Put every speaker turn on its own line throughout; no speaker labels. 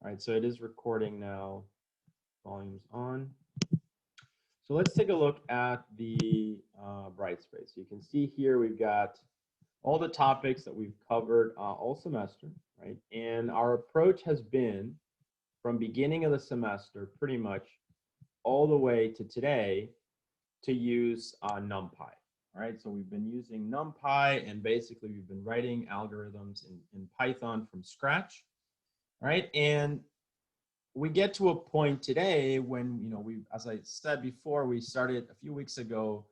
All right, so it is recording now. Volume's on. So let's take a look at the bright space. You can see here we've got all the topics that we've covered all semester, right? And our approach has been from beginning of the semester pretty much all the way to today to use Numpy. All right, so we've been using Numpy, and basically we've been writing algorithms in Python from scratch. All right, and we get to a point today when, you know, as I said before, we started a few weeks ago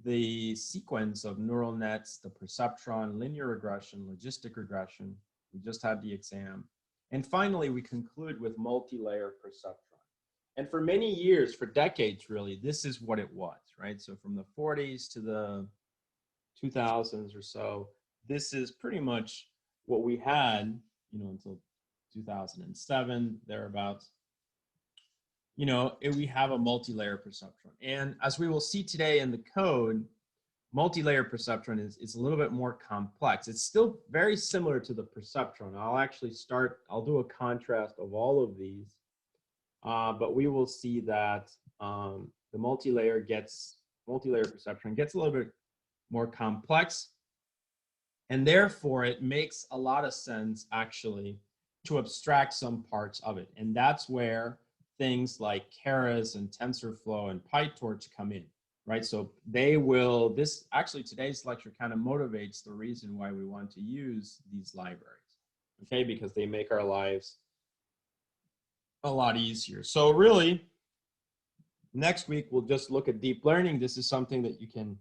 the sequence of neural nets, the perceptron, linear regression, logistic regression. We just had the exam. And finally, we conclude with multi-layer perceptron. And for many years, for decades really, this is what it was, right? So from the 40s to the 2000s or so, this is pretty much what we had, you know, until 2007, thereabouts. You know, we have a multi-layer perceptron. And as we will see today in the code, multi-layer perceptron is a little bit more complex. It's still very similar to the perceptron. I'll do a contrast of all of these, but we will see that the multi-layer perceptron gets a little bit more complex. And therefore, it makes a lot of sense, actually, to abstract some parts of it. And that's where things like Keras and TensorFlow and PyTorch come in, right? So today's lecture kind of motivates the reason why we want to use these libraries, okay? Because they make our lives a lot easier. So really, next week, we'll just look at deep learning. This is something that you can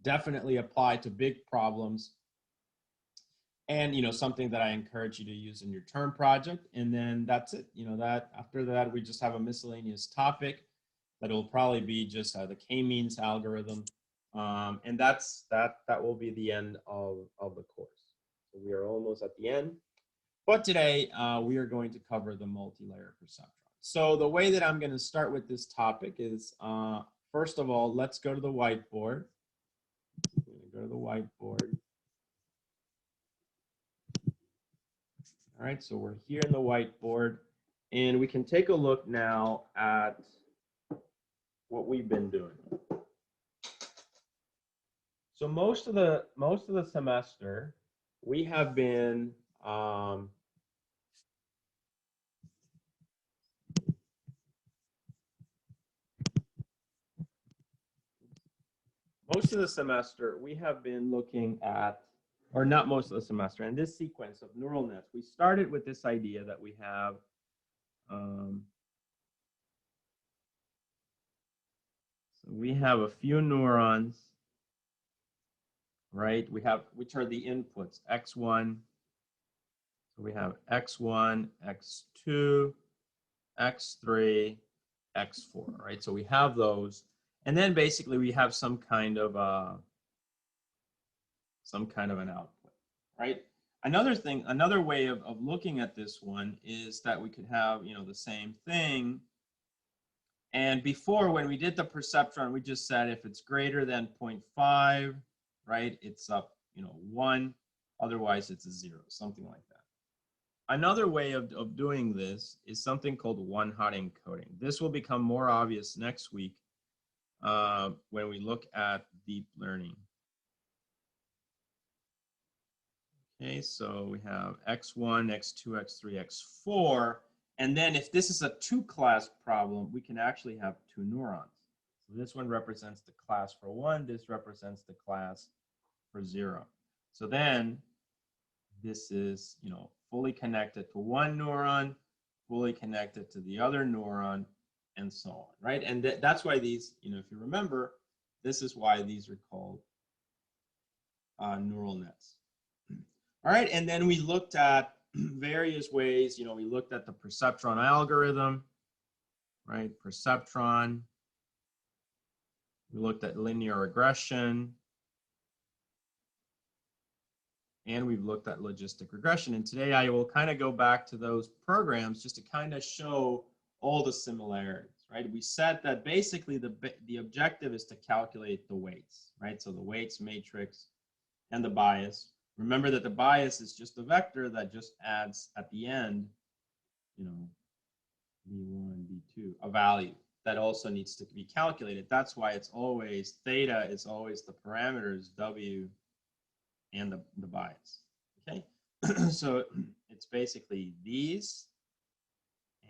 definitely apply to big problems. And, you know, something that I encourage you to use in your term project. And then that's it. You know, after that, we just have a miscellaneous topic that will probably be just the k-means algorithm. And that will be the end of the course. So we are almost at the end. But today, we are going to cover the multi-layer perceptron. So the way that I'm going to start with this topic is, first of all, let's go to the whiteboard. I'm going to go to the whiteboard. All right, so we're here in the whiteboard, and we can take a look now at what we've been doing. So most of the semester, we have been looking at, or not most of the semester, in this sequence of neural nets, we started with this idea that we have so we have a few neurons, right? Which are the inputs, x1. So we have x1, x2, x3, x4, right? So we have those. And then basically we have some kind of an output, right? Another way of looking at this one is that we could have, you know, the same thing. And before, when we did the perceptron, we just said if it's greater than 0.5, right, it's up, you know, 1. Otherwise, it's a 0, something like that. Another way of doing this is something called one-hot encoding. This will become more obvious next week when we look at deep learning. Okay, so we have x1, x2, x3, x4. And then if this is a 2-class problem, we can actually have 2 neurons. So this one represents the class for 1. This represents the class for 0. So then this is, you know, fully connected to one neuron, fully connected to the other neuron, and so on, right? And that's why these, you know, if you remember, this is why these are called neural nets. All right, and then we looked at various ways, you know, we looked at the perceptron algorithm, right? Perceptron. We looked at linear regression. And we've looked at logistic regression. And today I will kind of go back to those programs just to kind of show all the similarities, right? We said that basically the objective is to calculate the weights, right? So the weights matrix and the bias. Remember that the bias is just a vector that just adds at the end you know, B1, B2, a value that also needs to be calculated. That's why it's always, theta is always the parameters W and the bias, okay? So it's basically these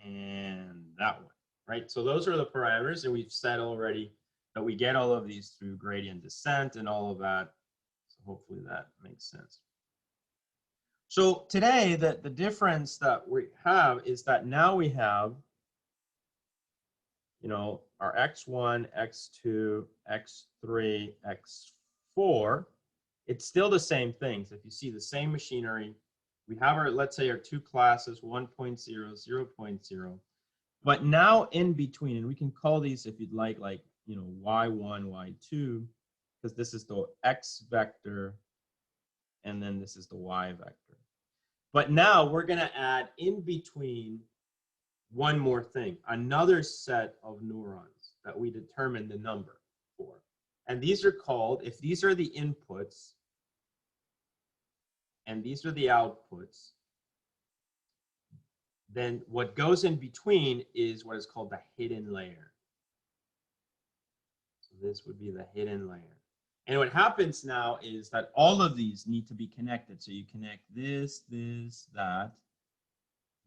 and that one, right? So those are the parameters, and we've said already that we get all of these through gradient descent and all of that. So hopefully that makes sense. So today, the difference that we have is that now we have, you know, our x1, x2, x3, x4. It's still the same things. If you see the same machinery, we have our, let's say, our two classes, 1.0, 0.0. But now in between, and we can call these, if you'd like, you know, y1, y2, because this is the x vector, and then this is the y vector. But now we're going to add in between one more thing, another set of neurons that we determine the number for. And these are called, if these are the inputs, and these are the outputs, then what goes in between is what is called the hidden layer. So this would be the hidden layer. And what happens now is that all of these need to be connected. So you connect this, this, that,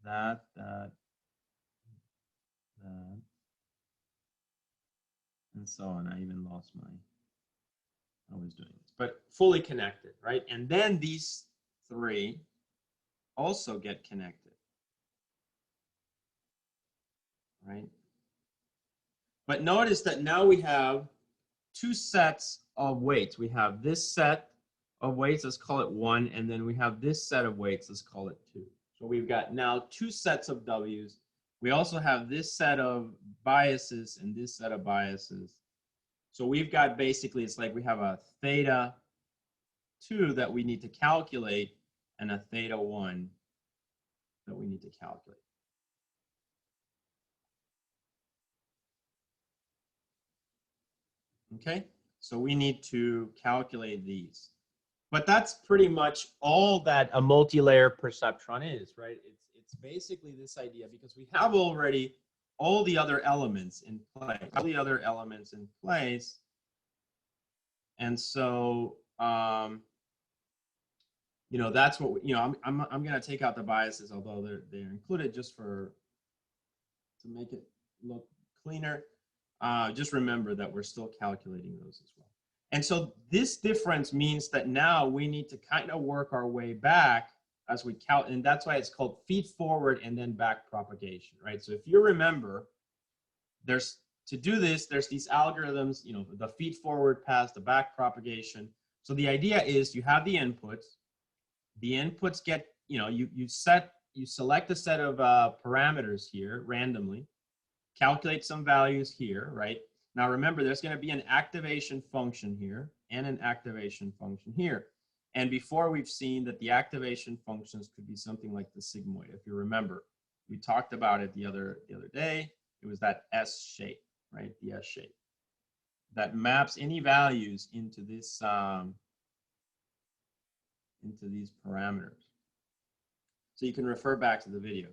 that, and so on. I even lost my, I was doing this, but fully connected, right? And then these three also get connected, right? But notice that now we have two sets of weights. We have this set of weights, let's call it 1, and then we have this set of weights, let's call it 2. So we've got now two sets of W's. We also have this set of biases and this set of biases. So we've got basically, it's like we have a theta 2 that we need to calculate and a theta 1 that we need to calculate. Okay, so we need to calculate these. But that's pretty much all that a multi-layer perceptron is, right? It's basically this idea, because we have already all the other elements in place, and so you know, that's what we, you know, I'm going to take out the biases, although they're included just for to make it look cleaner. Just remember that we're still calculating those as well. And so this difference means that now we need to kind of work our way back as we count, and that's why it's called feed forward and then back propagation, right? So if you remember, to do this, there's these algorithms, you know, the feed forward pass, the back propagation. So the idea is you have the inputs get, you know, you select a set of parameters here randomly, calculate some values here, right? Now remember, there's going to be an activation function here and an activation function here. And before, we've seen that the activation functions could be something like the sigmoid. If you remember, we talked about it the other day. It was that S shape, right? The S shape that maps any values into this into these parameters. So you can refer back to the video.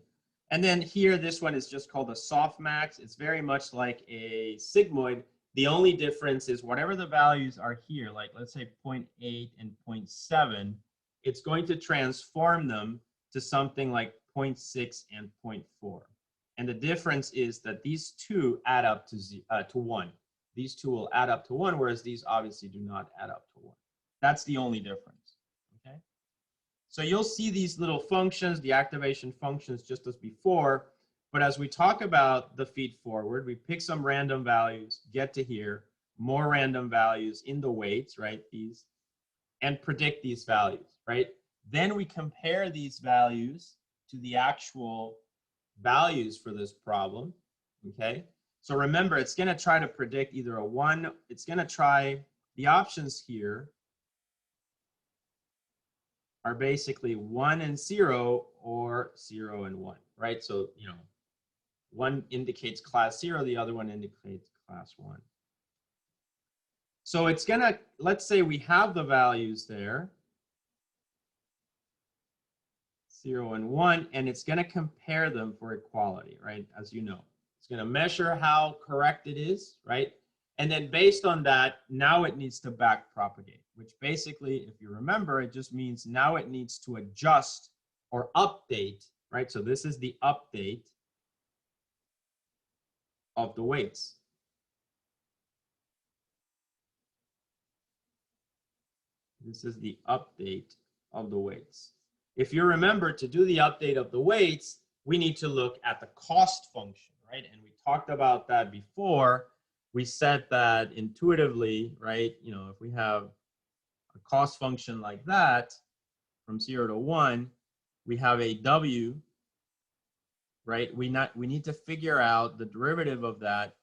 And then here, this one is just called a softmax. It's very much like a sigmoid. The only difference is whatever the values are here, like let's say 0.8 and 0.7, it's going to transform them to something like 0.6 and 0.4. And the difference is that these two add up to 1. These two will add up to 1, whereas these obviously do not add up to 1. That's the only difference, okay? So you'll see these little functions, the activation functions, just as before. But as we talk about the feed forward, we pick some random values, get to here, more random values in the weights, right? These, and predict these values, right? Then we compare these values to the actual values for this problem, okay? So remember, it's going to try to predict either a 1, it's going to try, the options here are basically 1 and 0 or 0 and 1, right? So, you know, one indicates class 0, the other one indicates class 1. So it's gonna, let's say we have the values there, 0 and 1, and it's going to compare them for equality, right? As you know, it's going to measure how correct it is, right? And then based on that, now it needs to back propagate, which basically, if you remember, it just means now it needs to adjust or update, right? So this is the update of the weights. This is the update of the weights. If you remember, to do the update of the weights, we need to look at the cost function, right? And we talked about that before. We said that intuitively, right? You know, if we have a cost function like that from 0 to 1, we have a W, right? We need to figure out the derivative of that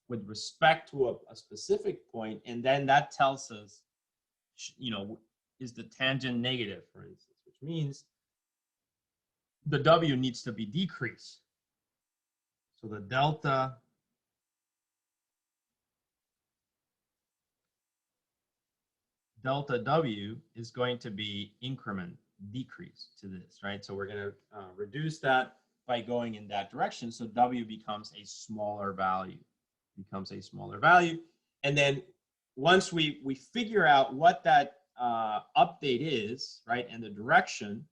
with respect to a specific point, and then that tells us, you know, is the tangent negative, for instance, which means the W needs to be decreased. So the delta W is going to be decrease to this, right? So we're going to reduce that by going in that direction. So W becomes a smaller value, And then once we figure out what that update is, right, and the direction,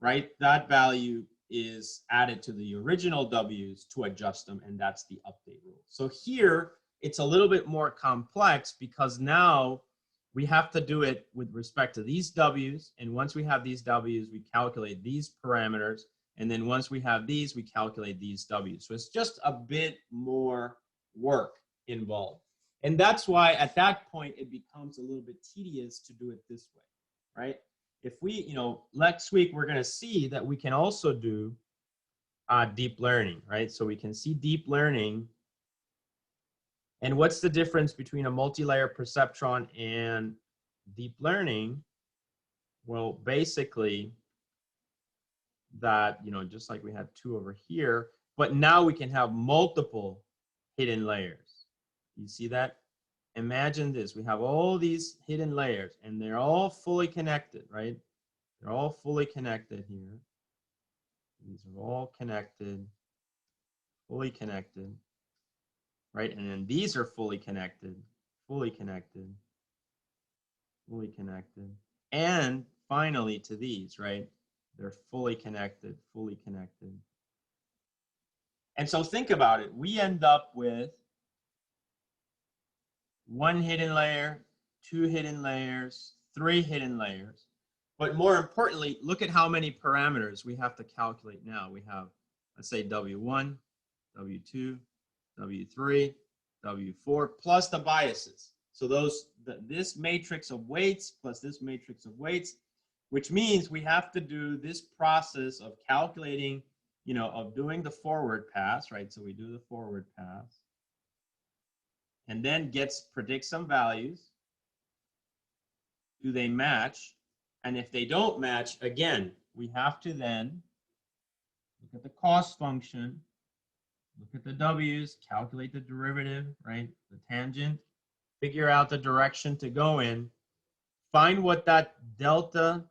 right, that value is added to the original W's to adjust them, and that's the update rule. So here, it's a little bit more complex because now we have to do it with respect to these W's, and once we have these W's, we calculate these parameters, and then once we have these, we calculate these W's. So it's just a bit more work involved. And that's why at that point, it becomes a little bit tedious to do it this way, right? If we, you know, next week, we're going to see that we can also do deep learning, right? So we can see deep learning. And what's the difference between a multi-layer perceptron and deep learning? Well, basically that, you know, just like we had 2 over here, but now we can have multiple hidden layers. You see that? Imagine this, we have all these hidden layers and they're all fully connected, right? They're all fully connected here. These are all connected, fully connected, right? And then these are fully connected, fully connected, fully connected. And finally to these, right? They're fully connected, fully connected. And so think about it. We end up with 1 hidden layer, 2 hidden layers, 3 hidden layers. But more importantly, look at how many parameters we have to calculate now. We have, let's say, W1, W2, W3, W4, plus the biases. So this matrix of weights plus this matrix of weights, which means we have to do this process of calculating, you know, of doing the forward pass, right? So we do the forward pass. And then predict some values. Do they match? And if they don't match, again, we have to then look at the cost function, look at the W's, calculate the derivative, right? The tangent, figure out the direction to go in, find what that delta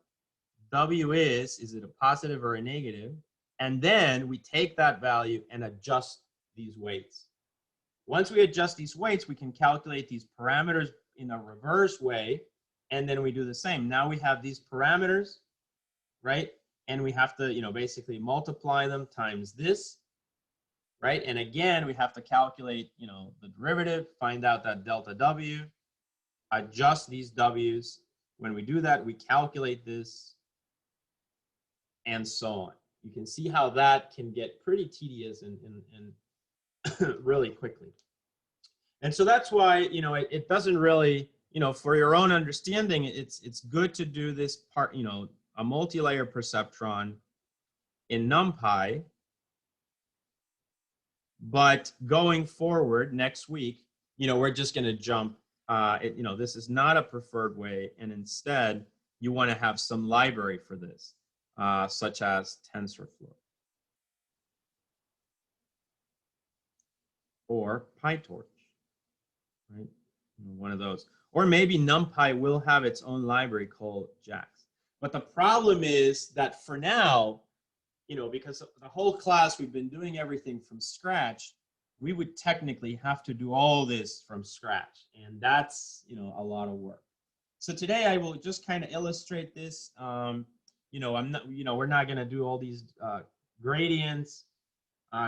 W is it a positive or a negative? And then we take that value and adjust these weights. Once we adjust these weights, we can calculate these parameters in a reverse way. And then we do the same. Now we have these parameters, right? And we have to, you know, basically multiply them times this, right? And again, we have to calculate, you know, the derivative, find out that delta W, adjust these W's. When we do that, we calculate this, and so on. You can see how that can get pretty tedious and really quickly. And so that's why, you know, it doesn't really, you know, for your own understanding, it's good to do this part, you know, a multi-layer perceptron in Numpy. But going forward next week, you know, we're just going to jump, you know, this is not a preferred way. And instead, you want to have some library for this, such as TensorFlow or PyTorch, right? One of those. Or maybe Numpy will have its own library called JAX. But the problem is that for now, because the whole class we've been doing everything from scratch, we would technically have to do all this from scratch, and that's a lot of work. So today I will just kind of illustrate this. I'm not, we're not going to do all these gradients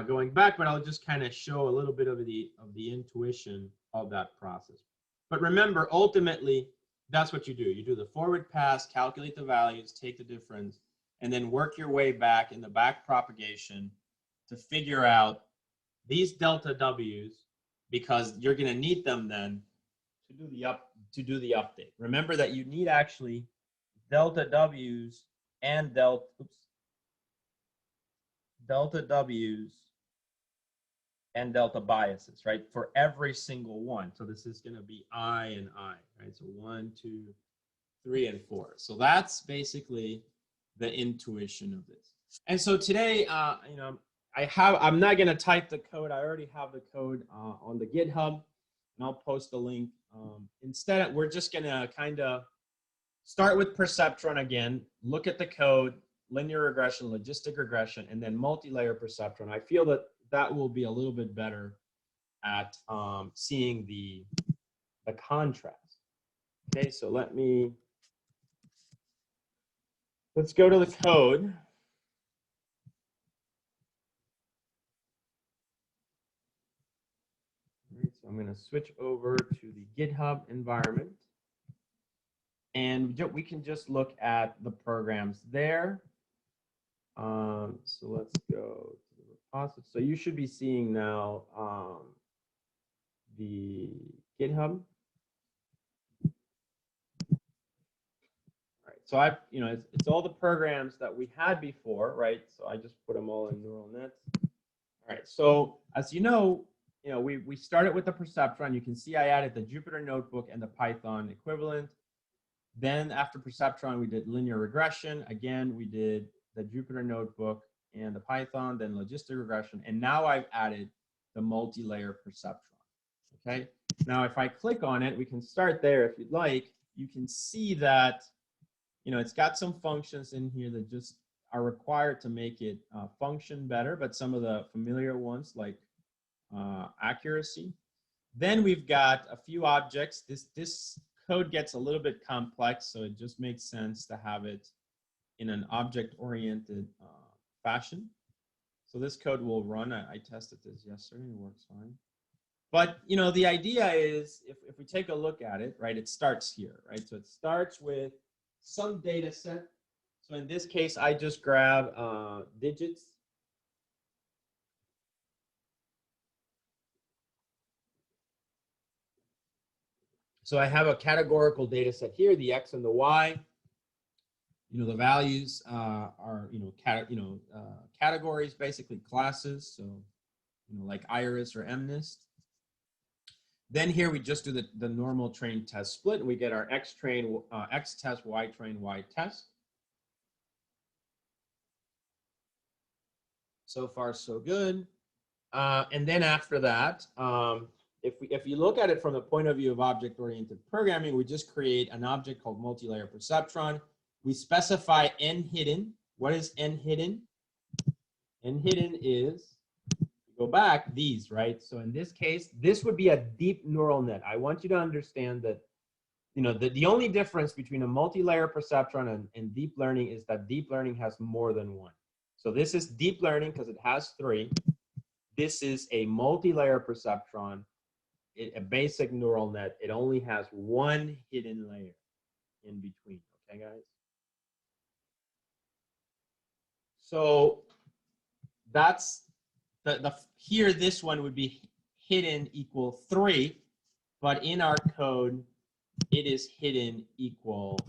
going back, but I'll just kind of show a little bit of the intuition of that process. But remember, ultimately, that's what you do. You do the forward pass, calculate the values, take the difference, and then work your way back in the back propagation to figure out these delta W's, because you're going to need them then to do the update. Remember that you need actually delta W's and delta W's and delta biases, right, for every single one. So this is going to be I and I, right? So 1, 2, 3, and 4. So that's basically the intuition of this. And so today, I'm not going to type the code. I already have the code on the GitHub, and I'll post the link. Instead, we're just going to kind of start with Perceptron again, look at the code, linear regression, logistic regression, and then multi-layer perceptron. I feel that will be a little bit better at seeing the contrast. Okay, so let's go to the code. Right, so I'm going to switch over to the GitHub environment, and we can just look at the programs there. So let's go to the repository. So you should be seeing now the GitHub. All right, so it's all the programs that we had before, right? So I just put them all in neural nets. All right, so as we started with the Perceptron. You can see I added the Jupyter Notebook and the Python equivalent. Then after Perceptron, we did linear regression. Again, we did the Jupyter Notebook and the Python, then logistic regression. And now I've added the multi-layer perceptron, okay? Now, if I click on it, we can start there if you'd like. You can see that, it's got some functions in here that just are required to make it function better, but some of the familiar ones like accuracy. Then we've got a few objects. This code gets a little bit complex, so it just makes sense to have it in an object-oriented fashion. So this code will run. I tested this yesterday. It works fine. But the idea is, if we take a look at it, right, it starts here, right? So it starts with some data set. So in this case, I just grab digits. So I have a categorical data set here, the X and the Y. The values are, categories, basically classes. So, like iris or MNIST. Then here we just do the normal train test split, and we get our X train, X test, Y train, Y test. So far, so good. And then after that, if you look at it from the point of view of object-oriented programming, we just create an object called multi-layer perceptron. We specify n hidden. What is n hidden? N hidden is, go back, these, right? So in this case, this would be a deep neural net. I want you to understand that, the only difference between a multi-layer perceptron and deep learning is that deep learning has more than one. So this is deep learning because it has 3. This is a multi-layer perceptron, a basic neural net. It only has 1 hidden layer in between, okay, guys? So that's here, this one would be hidden equal 3, but in our code, it is hidden equal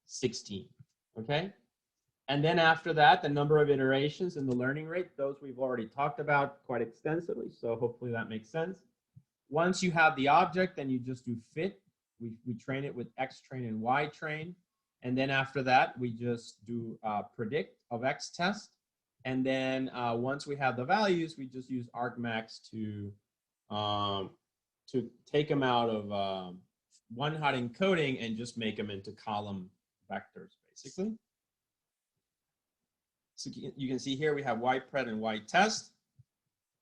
16, okay? And then after that, the number of iterations and the learning rate, those we've already talked about quite extensively, so hopefully that makes sense. Once you have the object, then you just do fit. We train it with X train and Y train. And then after that, we just do predict of X test. And then once we have the values, we just use argmax to take them out of one-hot encoding and just make them into column vectors, basically. So you can see here we have y-pred and y-test,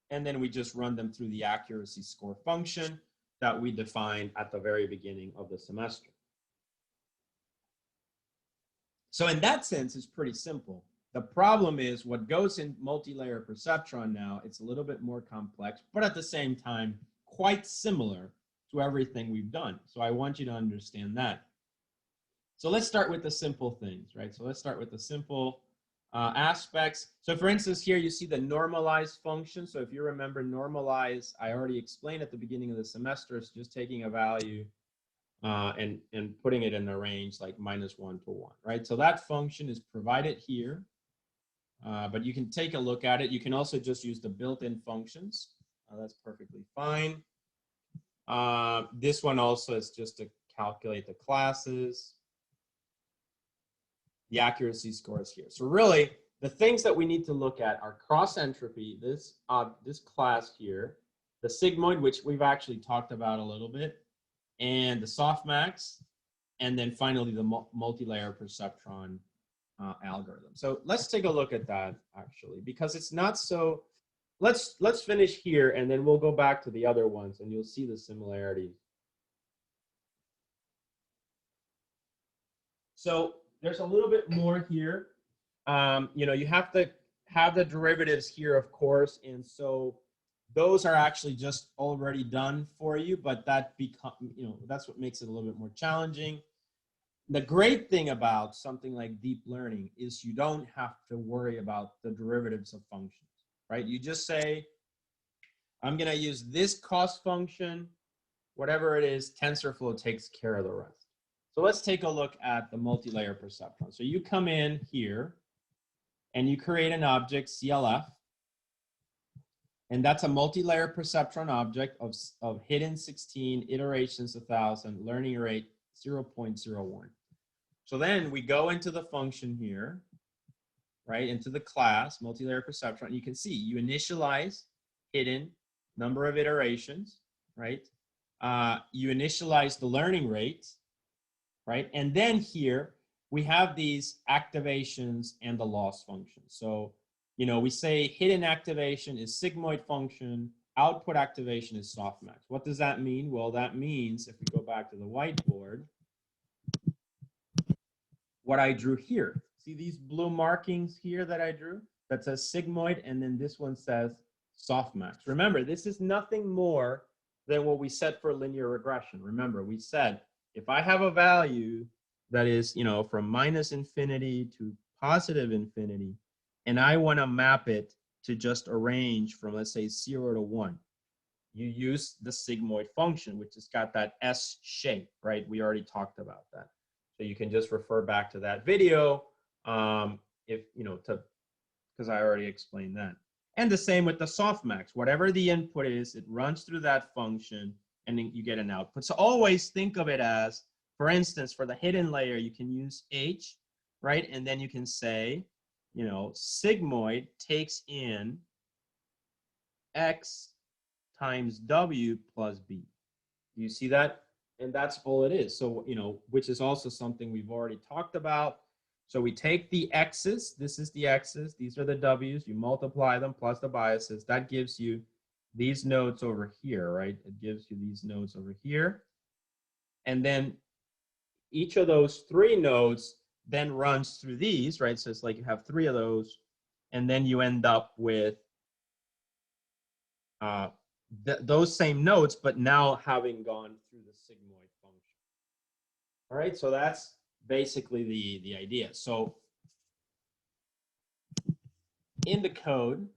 and then we just run them through the accuracy score function that we defined at the very beginning of the semester. So in that sense, it's pretty simple. The problem is what goes in multi-layer perceptron now, it's a little bit more complex, but at the same time, quite similar to everything we've done. So I want you to understand that. So let's start with the simple things, right? So let's start with the simple aspects. So for instance, here you see the normalized function. So if you remember normalize, I already explained at the beginning of the semester, it's just taking a value and putting it in a range like -1 to 1, right? So that function is provided here, but you can take a look at it. You can also just use the built-in functions. That's perfectly fine. This one also is just to calculate the classes. The accuracy score is here. So really, the things that we need to look at are cross entropy, this class here, the sigmoid, which we've actually talked about a little bit, and the softmax, and then finally the multi-layer perceptron algorithm. So let's take a look at that actually, because it's not so. Let's finish here, and then we'll go back to the other ones, and you'll see the similarities. So there's a little bit more here. You know, you have to have the derivatives here, of course, and so those are actually just already done for you, but that that's what makes it a little bit more challenging. The great thing about something like deep learning is you don't have to worry about the derivatives of functions, right? You just say, I'm going to use this cost function, whatever it is, TensorFlow takes care of the rest. So let's take a look at the multi-layer perceptron. So you come in here and you create an object, CLF, and that's a multi-layer perceptron object of hidden 16, iterations 1,000, learning rate 0.01. So then we go into the function here, right, into the class, multi-layer perceptron. You can see you initialize hidden number of iterations, right? You initialize the learning rate, right? And then here we have these activations and the loss function. So, you know, we say hidden activation is sigmoid function, output activation is softmax. What does that mean? Well, that means if we go back to the whiteboard, what I drew here. See these blue markings here that I drew? That says sigmoid, and then this one says softmax. Remember, this is nothing more than what we set for linear regression. Remember, we said if I have a value that is, you know, from -infinity to +infinity, and I want to map it to just a range from, let's say, 0 to 1, you use the sigmoid function, which has got that S shape, right? We already talked about that. So you can just refer back to that video if, you know, because I already explained that. And the same with the softmax. Whatever the input is, it runs through that function, and then you get an output. So always think of it as, for instance, for the hidden layer, you can use H, right? And then you can say, you know, sigmoid takes in X times W plus B. Do you see that? And that's all it is. So, you know, which is also something we've already talked about. So we take the X's, this is the X's, these are the W's, you multiply them plus the biases. That gives you these nodes over here, right? It gives you these nodes over here. And then each of those 3 nodes then runs through these, right? So it's like you have 3 of those, and then you end up with those same nodes, but now having gone through the sigmoid function. All right, so that's basically the idea. So in the code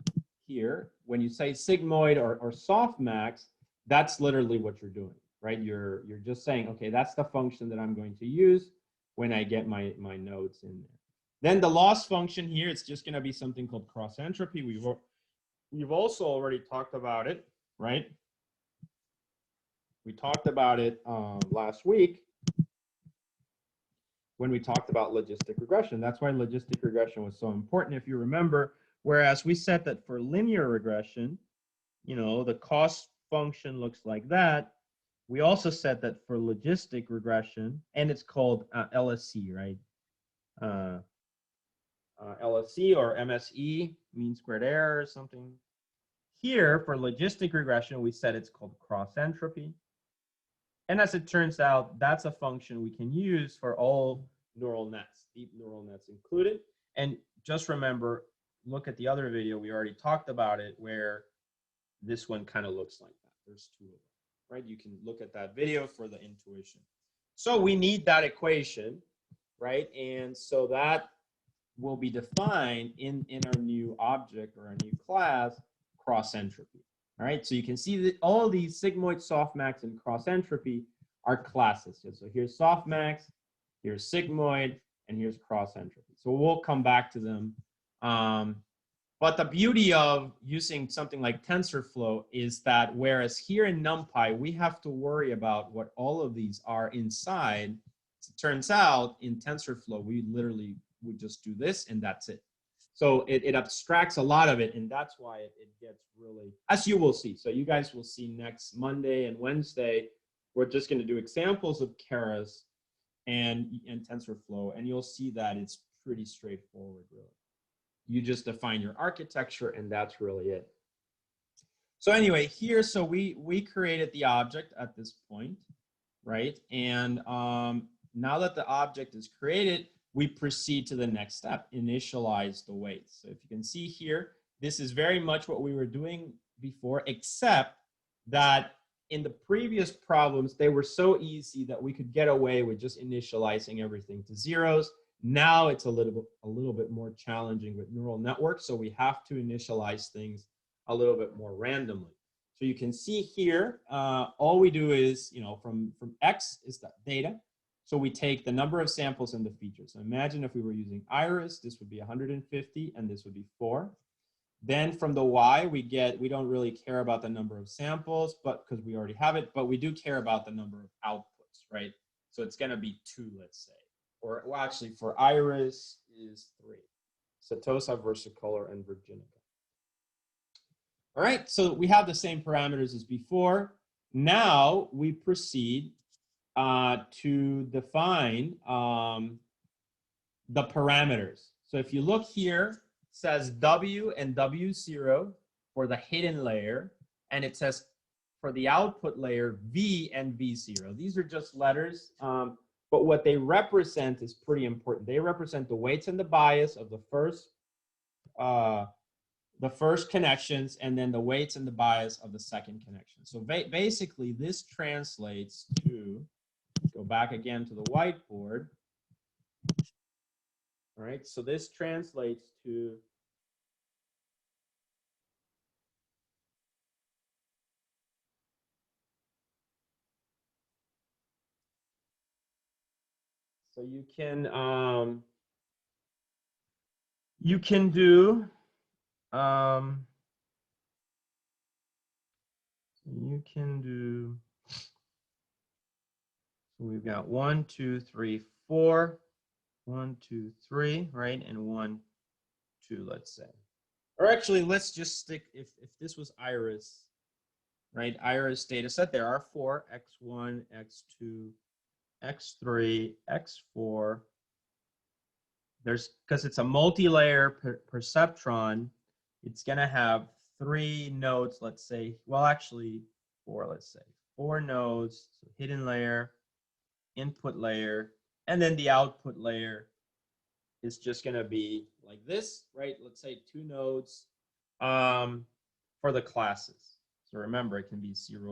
here, when you say sigmoid or softmax, that's literally what you're doing, right? You're just saying, okay, that's the function that I'm going to use when I get my nodes in there. Then the loss function here, it's just going to be something called cross entropy. We've also already talked about it, right? We talked about it last week when we talked about logistic regression. That's why logistic regression was so important, if you remember. Whereas we said that for linear regression, you know, the cost function looks like that. We also said that for logistic regression, and it's called LSC, right? LSE or MSE, mean squared error or something. Here, for logistic regression, we said it's called cross entropy. And as it turns out, that's a function we can use for all neural nets, deep neural nets included. And just remember, look at the other video, we already talked about it, where this one kind of looks like that. There's two of them, right? You can look at that video for the intuition. So we need that equation, right? And so that will be defined in our new object or our new class, cross entropy. All right, so you can see that all these sigmoid, softmax, and cross entropy are classes. So here's softmax, here's sigmoid, and here's cross entropy. So we'll come back to them. But the beauty of using something like TensorFlow is that whereas here in NumPy, we have to worry about what all of these are inside, it turns out in TensorFlow, we just do this and that's it. So it abstracts a lot of it, and that's why it gets really, as you will see. So you guys will see next Monday and Wednesday, we're just going to do examples of Keras and TensorFlow, and you'll see that it's pretty straightforward, really. You just define your architecture, and that's really it. So anyway, here, so we created the object at this point, right? And now that the object is created, we proceed to the next step, initialize the weight. So if you can see here, this is very much what we were doing before, except that in the previous problems, they were so easy that we could get away with just initializing everything to zeros. Now it's a little bit more challenging with neural networks, so we have to initialize things a little bit more randomly. So you can see here, all we do is, from X is the data. So we take the number of samples and the features. So imagine if we were using iris, this would be 150 and this would be 4. Then from the Y, we don't really care about the number of samples, but because we already have it, but we do care about the number of outputs, right? So it's going to be 2, let's say. Or well, actually for iris is 3. Setosa, Versicolor, and Virginica. All right, so we have the same parameters as before. Now we proceed to define the parameters. So if you look here, it says W and W0 for the hidden layer, and it says for the output layer, V and V0. These are just letters, but what they represent is pretty important. They represent the weights and the bias of the first connections, and then the weights and the bias of the second connection. So basically, this translates to, go back again to the whiteboard. All right, so this translates to so you can do so we've got 1, 2, 3, 4, 1, 2, 3, right? And 1, 2, let's say. Or actually, let's just stick, if this was iris, right? Iris data set, there are 4, X1, X2, X3, X4. There's, because it's a multi-layer perceptron, it's going to have 3 nodes, let's say, well, actually 4, let's say. 4 nodes, so hidden layer, input layer, and then the output layer is just going to be like this, right? Let's say 2 nodes for the classes. So remember, it can be 0,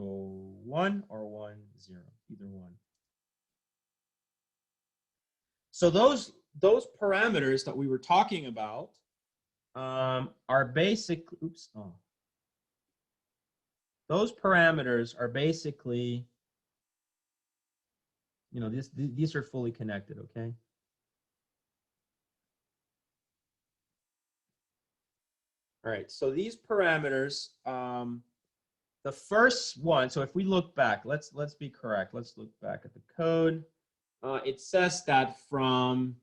1 or 1, 0, either one. So those parameters that we were talking about are basically, those parameters are basically, these are fully connected, okay? All right, so these parameters, the first one, so if we look back, let's be correct. Let's look back at the code. It says that from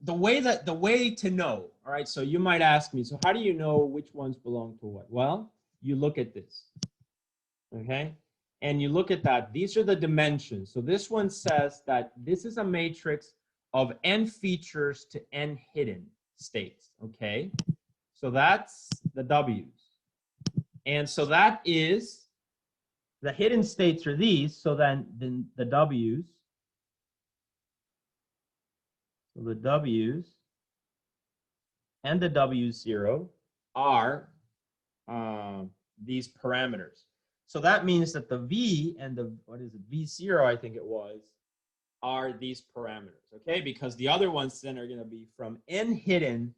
the way to know, all right, so you might ask me, so how do you know which ones belong to what? Well, you look at this, okay? and you look at that, these are the dimensions. So this one says that this is a matrix of n features to n hidden states, okay? So that's the W's. And so that is, the hidden states are these, so then the W's, so the W's and the W0 are these parameters. So that means that the V and the, what is it, V0, I think it was, are these parameters, okay? Because the other ones then are going to be from n hidden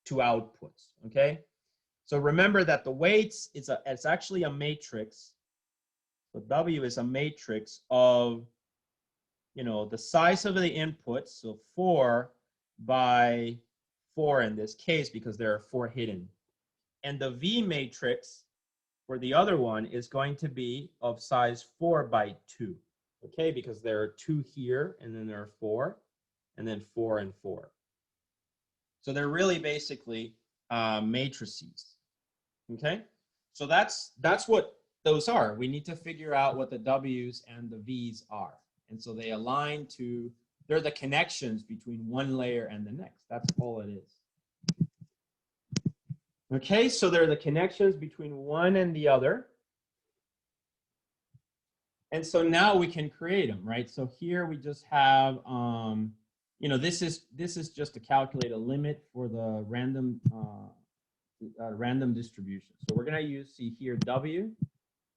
to outputs, okay? So remember that the weights, it's actually a matrix. So W is a matrix of, you know, the size of the inputs, so 4 by 4 in this case, because there are 4 hidden. And the V matrix for the other one is going to be of size 4 by 2, okay? Because there are 2 here, and then there are 4, and then 4 and 4. So they're really basically matrices, okay? So that's what those are. We need to figure out what the W's and the V's are. And so they align to, they're the connections between one layer and the next. That's all it is. Okay, so they're the connections between one and the other. And so now we can create them, right? So here we just have, you know, this is just to calculate a limit for the random distribution. So we're going to see here W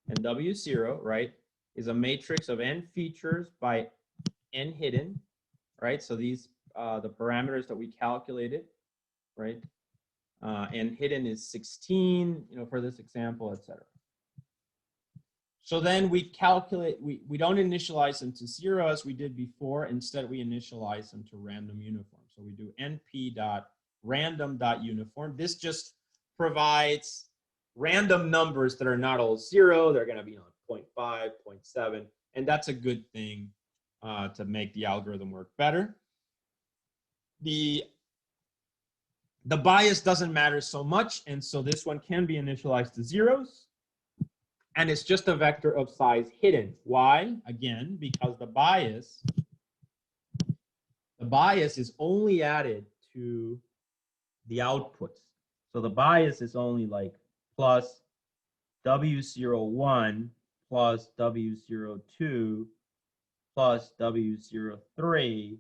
and W0, right, is a matrix of n features by n hidden, right? So these the parameters that we calculated, right? And hidden is 16, you know, for this example, etc. So then we calculate, we don't initialize them to 0 as we did before. Instead, we initialize them to random uniform. So we do np.random.uniform. This just provides random numbers that are not all 0. They're going to be on 0.5, 0.7, and that's a good thing to make the algorithm work better. The bias doesn't matter so much, and so this one can be initialized to zeros. And it's just a vector of size hidden. Why? Again, because the bias is only added to the outputs. So the bias is only like plus W01 plus W02 plus W03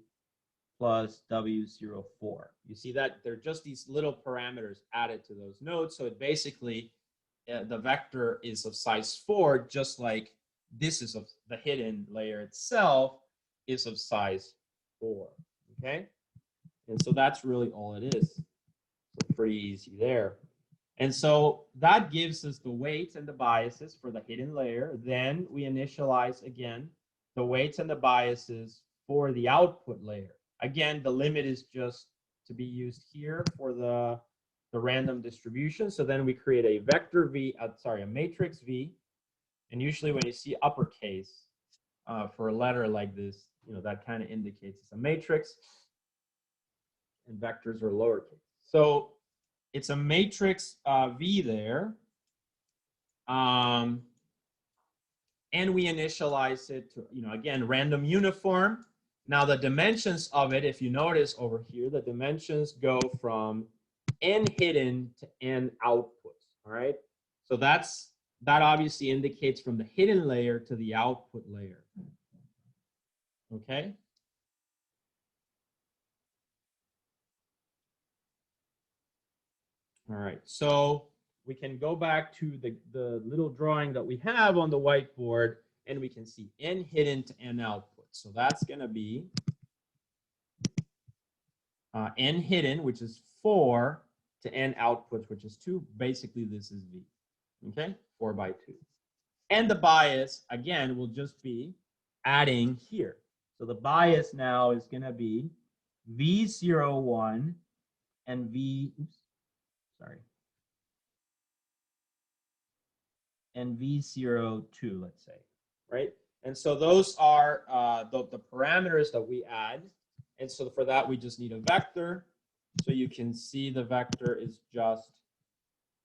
plus W04. You see that they're just these little parameters added to those nodes. So it basically, the vector is of size 4, just like this is of the hidden layer itself is of size 4, okay? And so that's really all it is. So pretty easy there. And so that gives us the weights and the biases for the hidden layer. Then we initialize again the weights and the biases for the output layer. Again, the limit is just to be used here for the random distribution. So then we create a vector V, a matrix V. And usually when you see uppercase for a letter like this, you know, that kind of indicates it's a matrix, and vectors are lowercase. So it's a matrix V there. And we initialize it to, you know, again, random uniform. Now the dimensions of it, if you notice over here, the dimensions go from n hidden to n outputs, all right? So that obviously indicates from the hidden layer to the output layer, okay? All right, so we can go back to the little drawing that we have on the whiteboard, and we can see n hidden to n output. So that's going to be n hidden, which is 4, to n outputs, which is 2. Basically, this is V, okay? 4 by 2. And the bias, again, will just be adding here. So the bias now is going to be V01 and and V02, let's say, right? And so those are the parameters that we add. And so for that, we just need a vector. So you can see the vector is just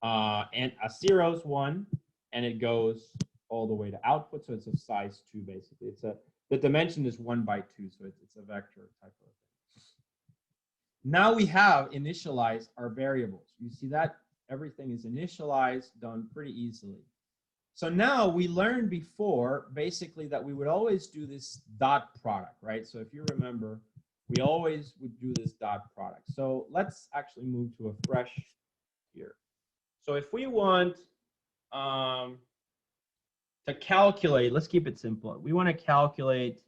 and a 0 is 1, and it goes all the way to output. So it's of size 2, basically. The dimension is 1 by 2, so it's a vector type of thing. Now we have initialized our variables. You see that? Everything is initialized, done pretty easily. So now we learned before, basically, that we would always do this dot product, right? So if you remember, we always would do this dot product. So let's actually move to a fresh here. So if we want to calculate, let's keep it simple. We want to calculate,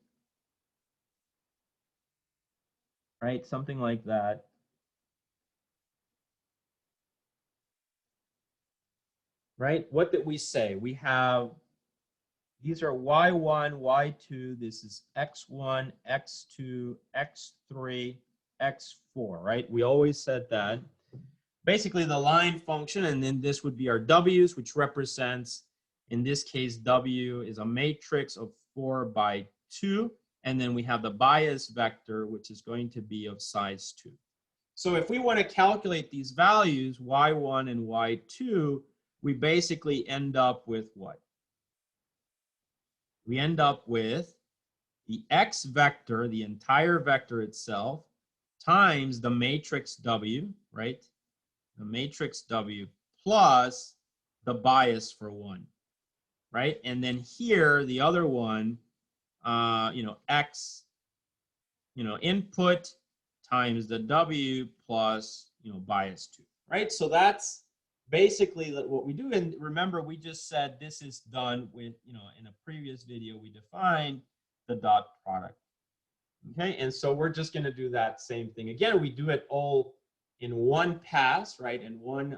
right, something like that. Right? What did we say? We have, these are y1, y2, this is x1, x2, x3, x4, right? We always said that. Basically the line function, and then this would be our w's, which represents, in this case, w is a matrix of 4 by 2, and then we have the bias vector, which is going to be of size 2. So if we want to calculate these values, y1 and y2, we basically end up with what? We end up with the x vector, the entire vector itself, times the matrix W, right? The matrix W plus the bias for 1, right? And then here, the other one, x, input times the W plus, bias 2, right? So that's basically what we do. And remember, we just said this is done with, in a previous video, we defined the dot product. Okay, and so we're just going to do that same thing. Again, we do it all in one pass, right, in one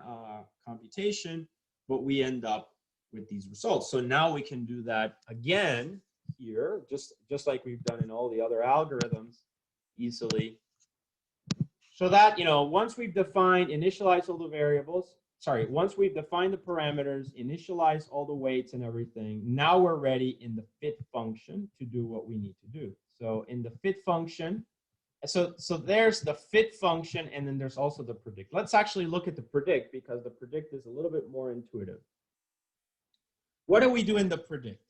computation, but we end up with these results. So now we can do that again here, just like we've done in all the other algorithms easily. So that, once we've defined, initialize all the variables, once we've defined the parameters, initialize all the weights and everything, now we're ready in the fit function to do what we need to do. So in the fit function, so there's the fit function, and then there's also the predict. Let's actually look at the predict, because the predict is a little bit more intuitive. What do we do in the predict?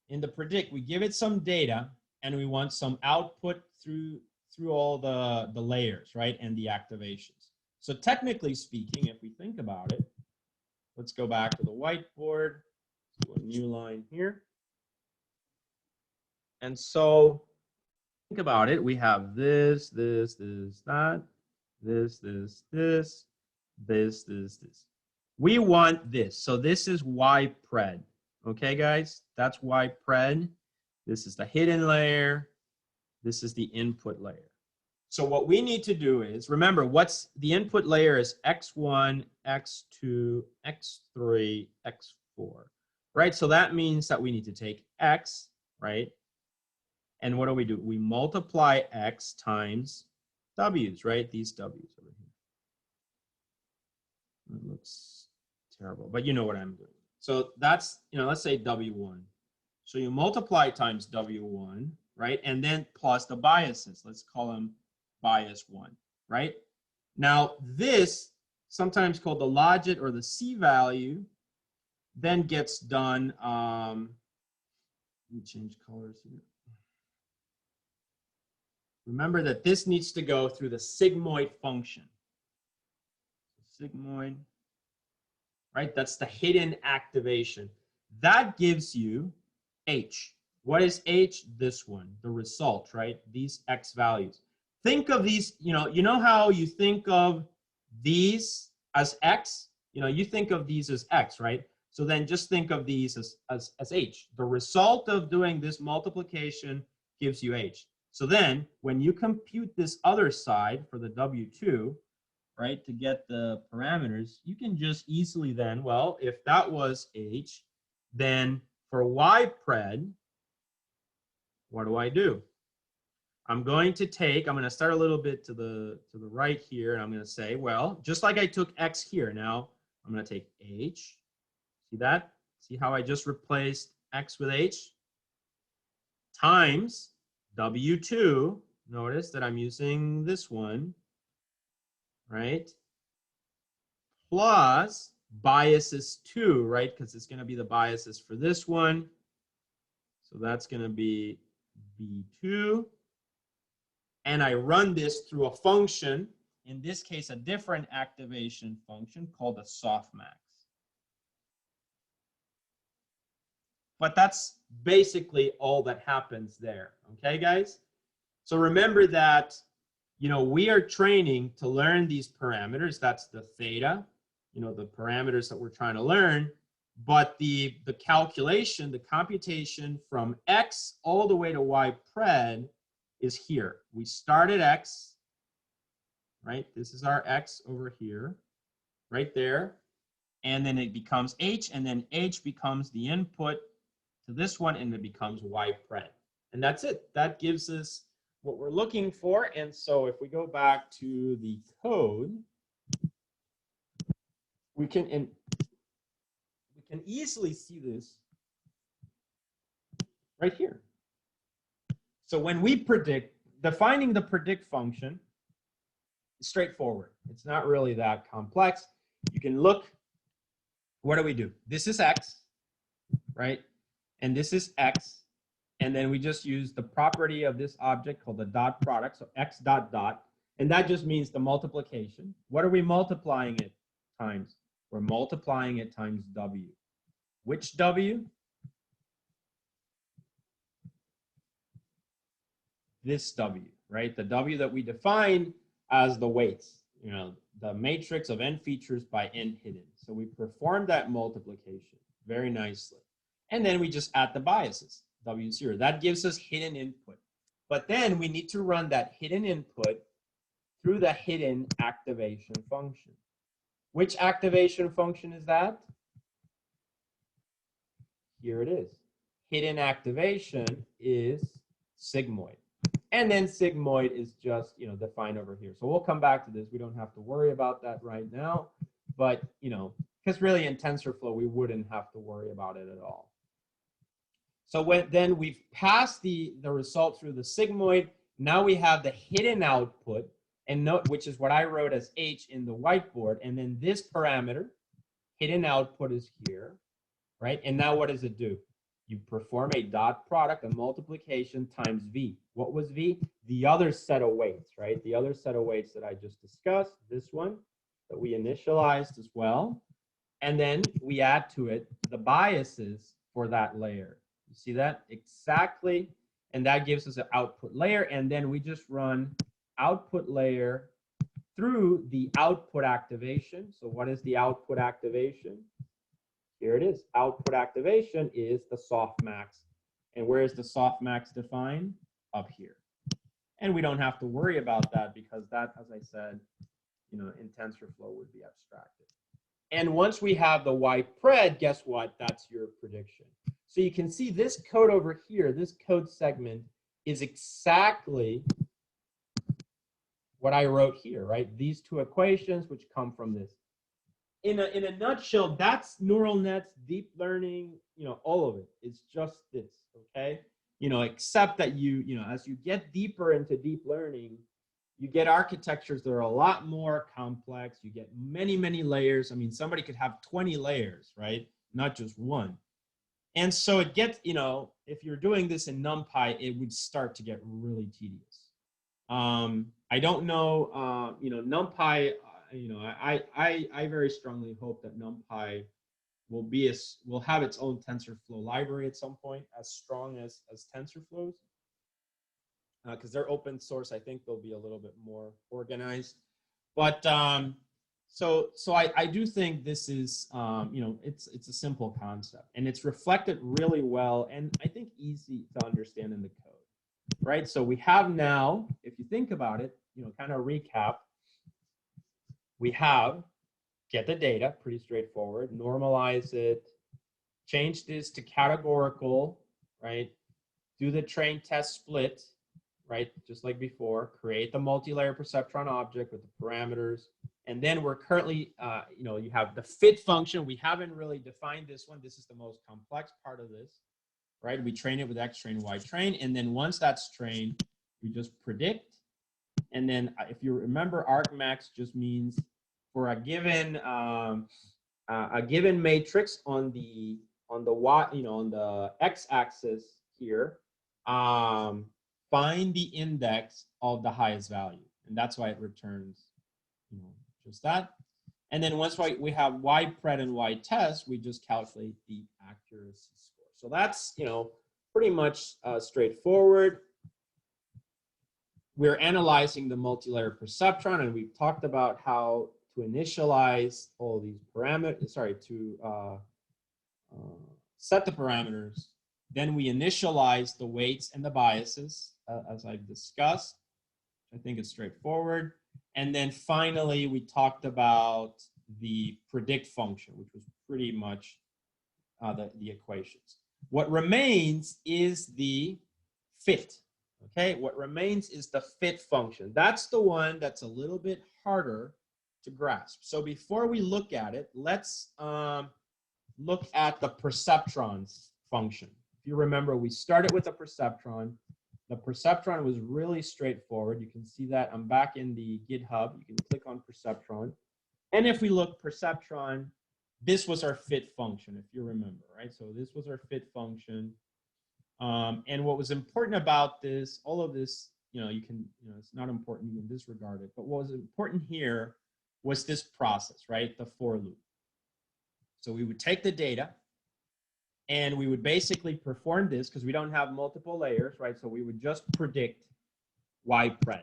In the predict, we give it some data, and we want some output through all the layers, right, and the activations. So technically speaking, if we think about it, let's go back to the whiteboard, do a new line here. And so think about it, we have this, that, this. We want this. So this is Y pred. Okay, guys, that's Y pred. This is the hidden layer. This is the input layer. So what we need to do is, remember, what's the input layer is x1, x2, x3, x4, right? So that means that we need to take x, right? And what do? We multiply x times w's, right? These w's over here. It looks terrible, but you know what I'm doing. So that's, let's say w1. So you multiply times w1, right? And then plus the biases. Let's call them bias 1, right? Now this, sometimes called the logit or the C value, then gets done, let me change colors here. Remember that this needs to go through the sigmoid function. Sigmoid, right? That's the hidden activation. That gives you H. What is H? This one, the result, right? These X values. Think of these, you know how you think of these as X? You think of these as X, right? So then just think of these as H. The result of doing this multiplication gives you H. So then when you compute this other side for the W2, right, to get the parameters, you can just easily then, well, if that was H, then for Y pred, what do? I'm going to start a little bit to the right here, and I'm going to say, well, just like I took X here, now I'm going to take H. See that? See how I just replaced X with H? Times W2. Notice that I'm using this one, right? Plus biases to, right? Because it's going to be the biases for this one. So that's going to be B2. And I run this through a function, in this case, a different activation function called a softmax. But that's basically all that happens there. Okay, guys? So remember that, you know, we are training to learn these parameters. That's the theta, you know, the parameters that we're trying to learn. But the calculation, the computation from X all the way to Y pred is here. We start at X, right? This is our X over here, right there. And then it becomes H, and then H becomes the input to this one, and it becomes Y pred. And that's it. That gives us what we're looking for. And so if we go back to the code, we can easily see this right here. So when we predict, defining the predict function is straightforward. It's not really that complex. You can look, what do we do? This is X, right? And this is X. And then we just use the property of this object called the dot product. So X dot dot. And that just means the multiplication. What are we multiplying it times? We're multiplying it times W. Which W? This W, right? The W that we define as the weights, you know, the matrix of n features by n hidden. So we perform that multiplication very nicely. And then we just add the biases, W0. That gives us hidden input. But then we need to run that hidden input through the hidden activation function. Which activation function is that? Here it is. Hidden activation is sigmoid. And then sigmoid is just, you know, defined over here. So we'll come back to this. We don't have to worry about that right now. But, you know, because really in TensorFlow, we wouldn't have to worry about it at all. So then we've passed the result through the sigmoid. Now we have the hidden output, and note, which is what I wrote as H in the whiteboard. And then this parameter, hidden output, is here, right? And now what does it do? You perform a dot product, a multiplication times V. What was V? The other set of weights, right? The other set of weights that I just discussed, this one that we initialized as well. And then we add to it the biases for that layer. You see that? Exactly. And that gives us an output layer. And then we just run output layer through the output activation. So what is the output activation? Here it is. Output activation is the softmax. And where is the softmax defined? Up here. And we don't have to worry about that because that, as I said, you know, in TensorFlow would be abstracted. And once we have the Y pred, guess what? That's your prediction. So you can see this code over here, this code segment is exactly what I wrote here, right? These two equations which come from this. In a nutshell, that's neural nets, deep learning, you know, all of it. It's just this, okay? You know, except that you know, as you get deeper into deep learning, you get architectures that are a lot more complex. You get many, many layers. I mean, somebody could have 20 layers, right? Not just one. And so it gets, you know, if you're doing this in Numpy, it would start to get really tedious. I don't know, you know, Numpy, you know, I very strongly hope that Numpy will have its own TensorFlow library at some point, as strong as TensorFlow's. Because they're open source, I think they'll be a little bit more organized. But so I do think this is, you know, it's a simple concept, and it's reflected really well, and I think easy to understand in the code, right? So we have now, if you think about it, you know, kind of recap, we have get the data, pretty straightforward, normalize it, change this to categorical, right? Do the train test split, right? Just like before, create the multi-layer perceptron object with the parameters. And then we're currently, you know, you have the fit function. We haven't really defined this one. This is the most complex part of this, right? We train it with X train, Y train. And then once that's trained, we just predict. And then if you remember, argmax just means for a given a given matrix on the y, on the x-axis here, find the index of the highest value, and that's why it returns, just that. And then once we have y pred and y test, we just calculate the accuracy score. So that's pretty much straightforward. We're analyzing the multi-layer perceptron, and we've talked about how to initialize all these parameters. Sorry, to set the parameters. Then we initialize the weights and the biases, as I've discussed. I think it's straightforward. And then finally, we talked about the predict function, which was pretty much the equations. What remains is the fit. Okay, what remains is the fit function. That's the one that's a little bit harder to grasp. So before we look at it, let's look at the Perceptrons function. If you remember, we started with a perceptron. The perceptron was really straightforward. You can see that I'm back in the GitHub. You can click on perceptron. And if we look perceptron, this was our fit function, if you remember, right? So this was our fit function. And what was important about this, all of this, it's not important, you can disregard it. But what was important here was this process, right? The for loop. So we would take the data and we would basically perform this because we don't have multiple layers, right? So we would just predict y pred,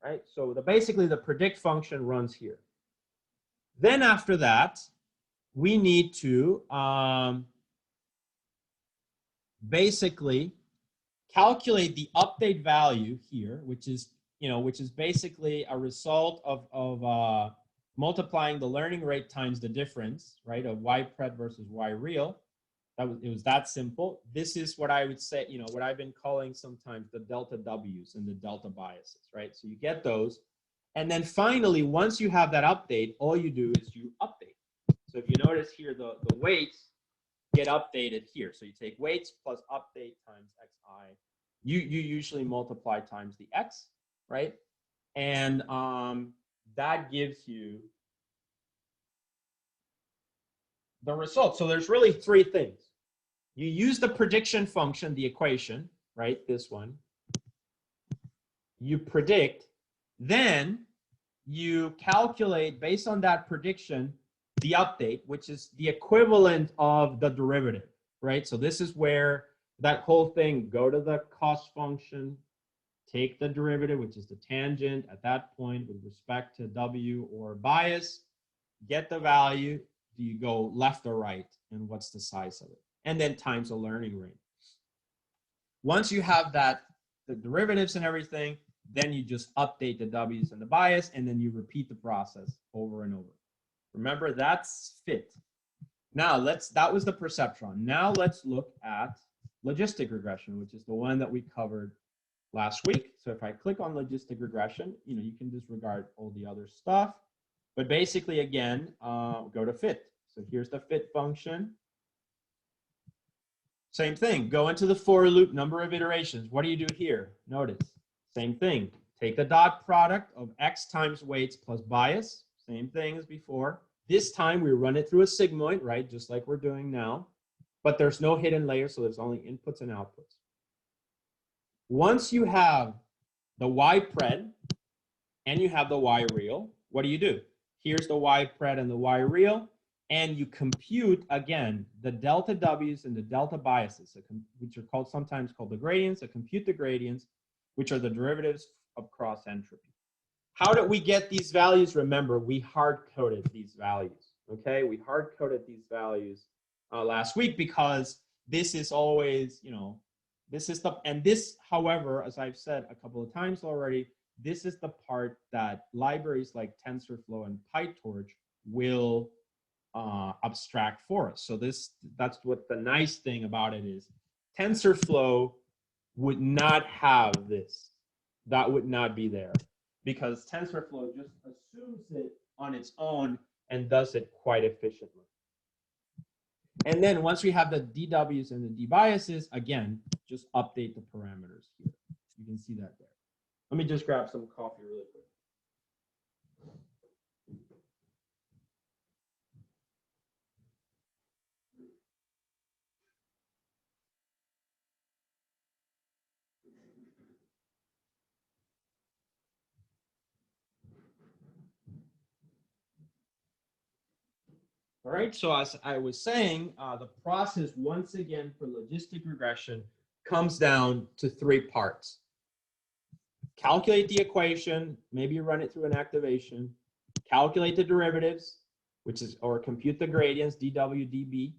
right? So basically the predict function runs here. Then after that, we need to basically calculate the update value here, which is basically a result of multiplying the learning rate times the difference, right, of y pred versus y real. It was that simple. This is what I would say, what I've been calling sometimes the delta W's and the delta biases, right? So you get those. And then finally, once you have that update, all you do is you update. So if you notice here, the weights get updated here. So you take weights plus update times xi. You usually multiply times the x, right? And that gives you the result. So there's really three things. You use the prediction function, the equation, right? This one. You predict, then you calculate based on that prediction the update, which is the equivalent of the derivative, right? So this is where that whole thing, go to the cost function, take the derivative, which is the tangent at that point with respect to W or bias, get the value. Do you go left or right? And what's the size of it? And then times the learning rate. Once you have that, the derivatives and everything, then you just update the W's and the bias, and then you repeat the process over and over. Remember, that's fit. Now that was the perceptron. Now let's look at logistic regression, which is the one that we covered last week. So if I click on logistic regression, you can disregard all the other stuff. But basically, again, go to fit. So here's the fit function. Same thing, go into the for loop, number of iterations. What do you do here? Notice, same thing. Take the dot product of x times weights plus bias. Same thing as before. This time we run it through a sigmoid, right? Just like we're doing now. But there's no hidden layer, so there's only inputs and outputs. Once you have the y pred and you have the y real, what do? Here's the y pred and the y real. And you compute, again, the delta W's and the delta biases, which are sometimes called the gradients. So compute the gradients, which are the derivatives of cross entropy. How did we get these values? Remember, we hard-coded these values, okay? We hard-coded these values last week because this is always, this is this, however, as I've said a couple of times already, this is the part that libraries like TensorFlow and PyTorch will abstract for us. So that's what the nice thing about it is. TensorFlow would not have this. That would not be there because TensorFlow just assumes it on its own and does it quite efficiently. And then once we have the DWs and the D biases, again, just update the parameters here. You can see that there. Let me just grab some coffee really quick. All right, so as I was saying, the process once again for logistic regression comes down to 3 parts. Calculate the equation, maybe you run it through an activation, calculate the derivatives, which is, or compute the gradients, dw, db,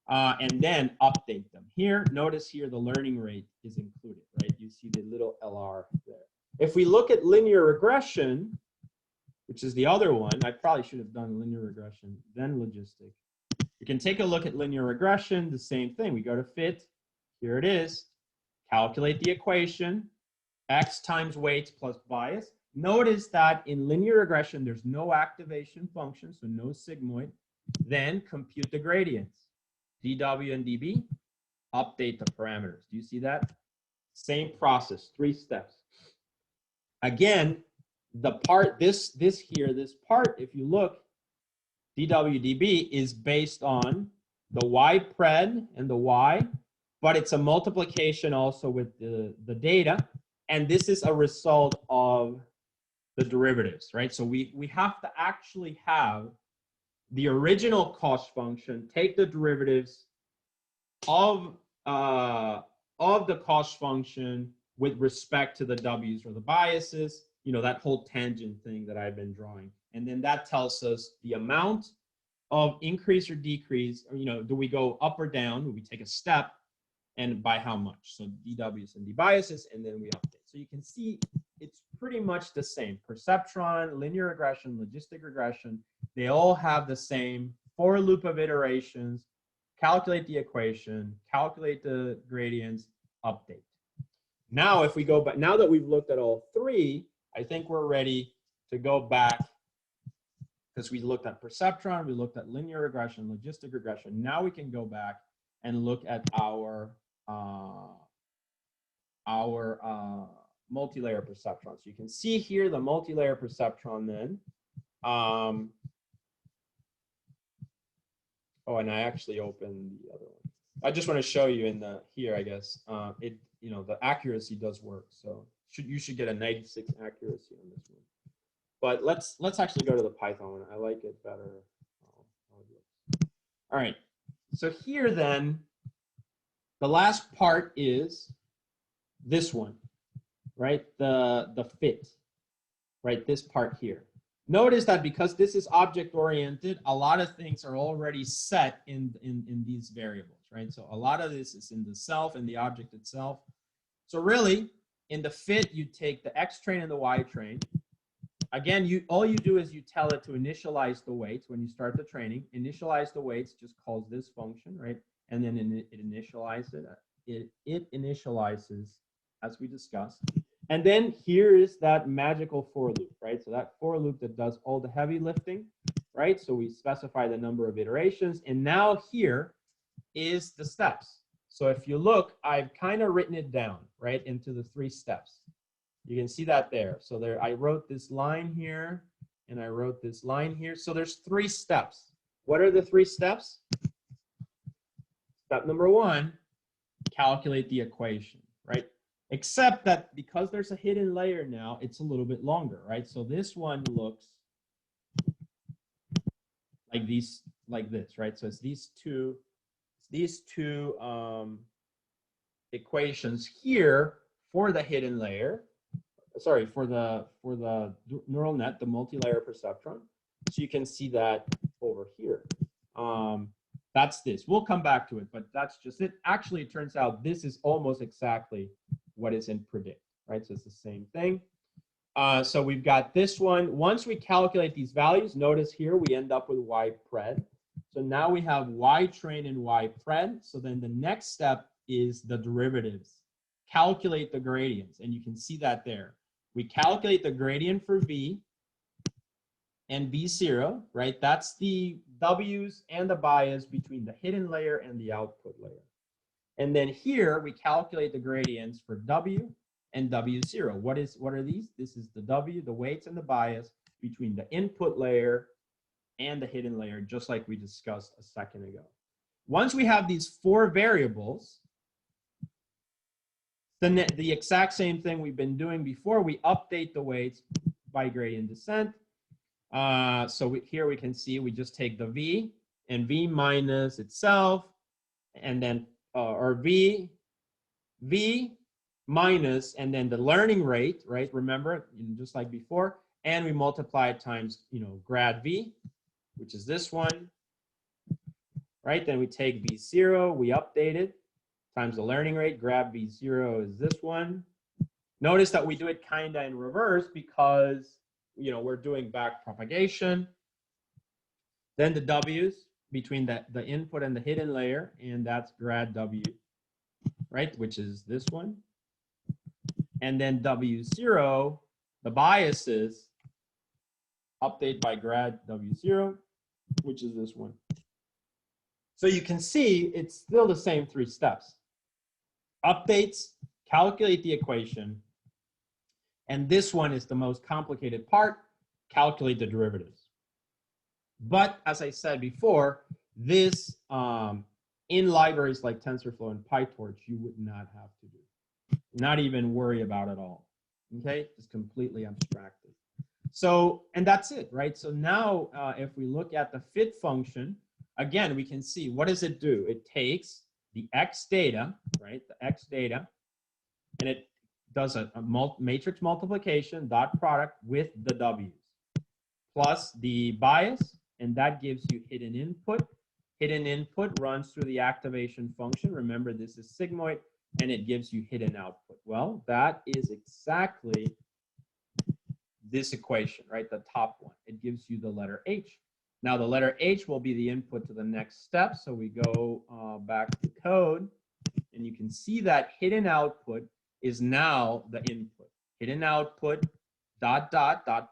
and then update them. Here, notice here the learning rate is included, right? You see the little LR there. If we look at linear regression, which is the other one, I probably should have done linear regression, then logistic. You can take a look at linear regression, the same thing. We go to fit, here it is, calculate the equation, x times weights plus bias. Notice that in linear regression, there's no activation function, so no sigmoid. Then compute the gradients, dw and db, update the parameters. Do you see that? Same process, 3 steps. Again, the part, this part, if you look, dw/db is based on the y pred and the y, but it's a multiplication also with the data, and this is a result of the derivatives, right? So we have to actually have the original cost function take the derivatives of the cost function with respect to the w's or the biases, you know, that whole tangent thing that I've been drawing. And then that tells us the amount of increase or decrease, or, you know, do we go up or down? Do we take a step, and by how much? So dw's and dbiases, and then we update. So you can see it's pretty much the same. Perceptron, linear regression, logistic regression, they all have the same for loop of iterations, calculate the equation, calculate the gradients, update. Now, if we go back, now that we've looked at all 3, I think we're ready to go back, because we looked at perceptron, we looked at linear regression, logistic regression. Now we can go back and look at our multi-layer perceptron. So you can see here the multi-layer perceptron then. Oh, and I actually opened the other one. I just want to show you in the here, I guess. You know, the accuracy does work. So you should get a 96 accuracy on this one. But let's actually go to the Python one. I like it better. All right. So here then, the last part is this one, right? The fit, right? This part here. Notice that because this is object oriented, a lot of things are already set in these variables, right? So a lot of this is in the self and the object itself. So really, in the fit, you take the X train and the Y train. Again, all you do is you tell it to initialize the weights when you start the training. Initialize the weights just calls this function, right? And then it initializes it. It initializes, as we discussed. And then here is that magical for loop, right? So that for loop that does all the heavy lifting, right? So we specify the number of iterations. And now here is the steps. So if you look, I've kind of written it down, right, into the 3 steps. You can see that there. So there, I wrote this line here, and I wrote this line here. So there's 3 steps. What are the 3 steps? Step number 1, calculate the equation, right? Except that because there's a hidden layer now, it's a little bit longer, right? So this one looks like this, right? So it's these two equations here for the hidden layer. Sorry, for the neural net, the multi-layer perceptron. So you can see that over here. That's this. We'll come back to it, but that's just it. Actually, it turns out this is almost exactly what is in predict, right? So it's the same thing. So we've got this one. Once we calculate these values, notice here we end up with y pred. So now we have y train and y pred. So then the next step is the derivatives. Calculate the gradients, and you can see that there. We calculate the gradient for v and v0, right? That's the w's and the bias between the hidden layer and the output layer. And then here we calculate the gradients for w and w0. What are these? This is the w, the weights, and the bias between the input layer and the hidden layer, just like we discussed a second ago. Once we have these 4 variables, then the exact same thing we've been doing before, we update the weights by gradient descent. So here we can see we just take the v, and V minus itself, and then, or V minus, and then the learning rate, right? Remember, just like before, and we multiply it times, grad V, which is this one, right? Then we take V0, we update it, times the learning rate, grad V0 is this one. Notice that we do it kind of in reverse because, we're doing back propagation. Then the W's between the input and the hidden layer, and that's grad W, right? Which is this one. And then W0, the biases, update by grad W0, which is this one. So you can see it's still the same 3 steps. Updates, calculate the equation, and this one is the most complicated part, calculate the derivatives. But as I said before, this in libraries like TensorFlow and PyTorch, you would not have to do. Not even worry about it all. Okay, it's completely abstracted. So, and that's it, right? So now if we look at the fit function, again, we can see what does it do? It takes the X data, right? The X data, and it does a matrix multiplication, dot product with the W's, plus the bias, and that gives you hidden input. Hidden input runs through the activation function. Remember, this is sigmoid, and it gives you hidden output. Well, that is exactly this equation, right? The top one. It gives you the letter H. Now, the letter H will be the input to the next step. So we go back to code, and you can see that hidden output is now the input. Hidden output, dot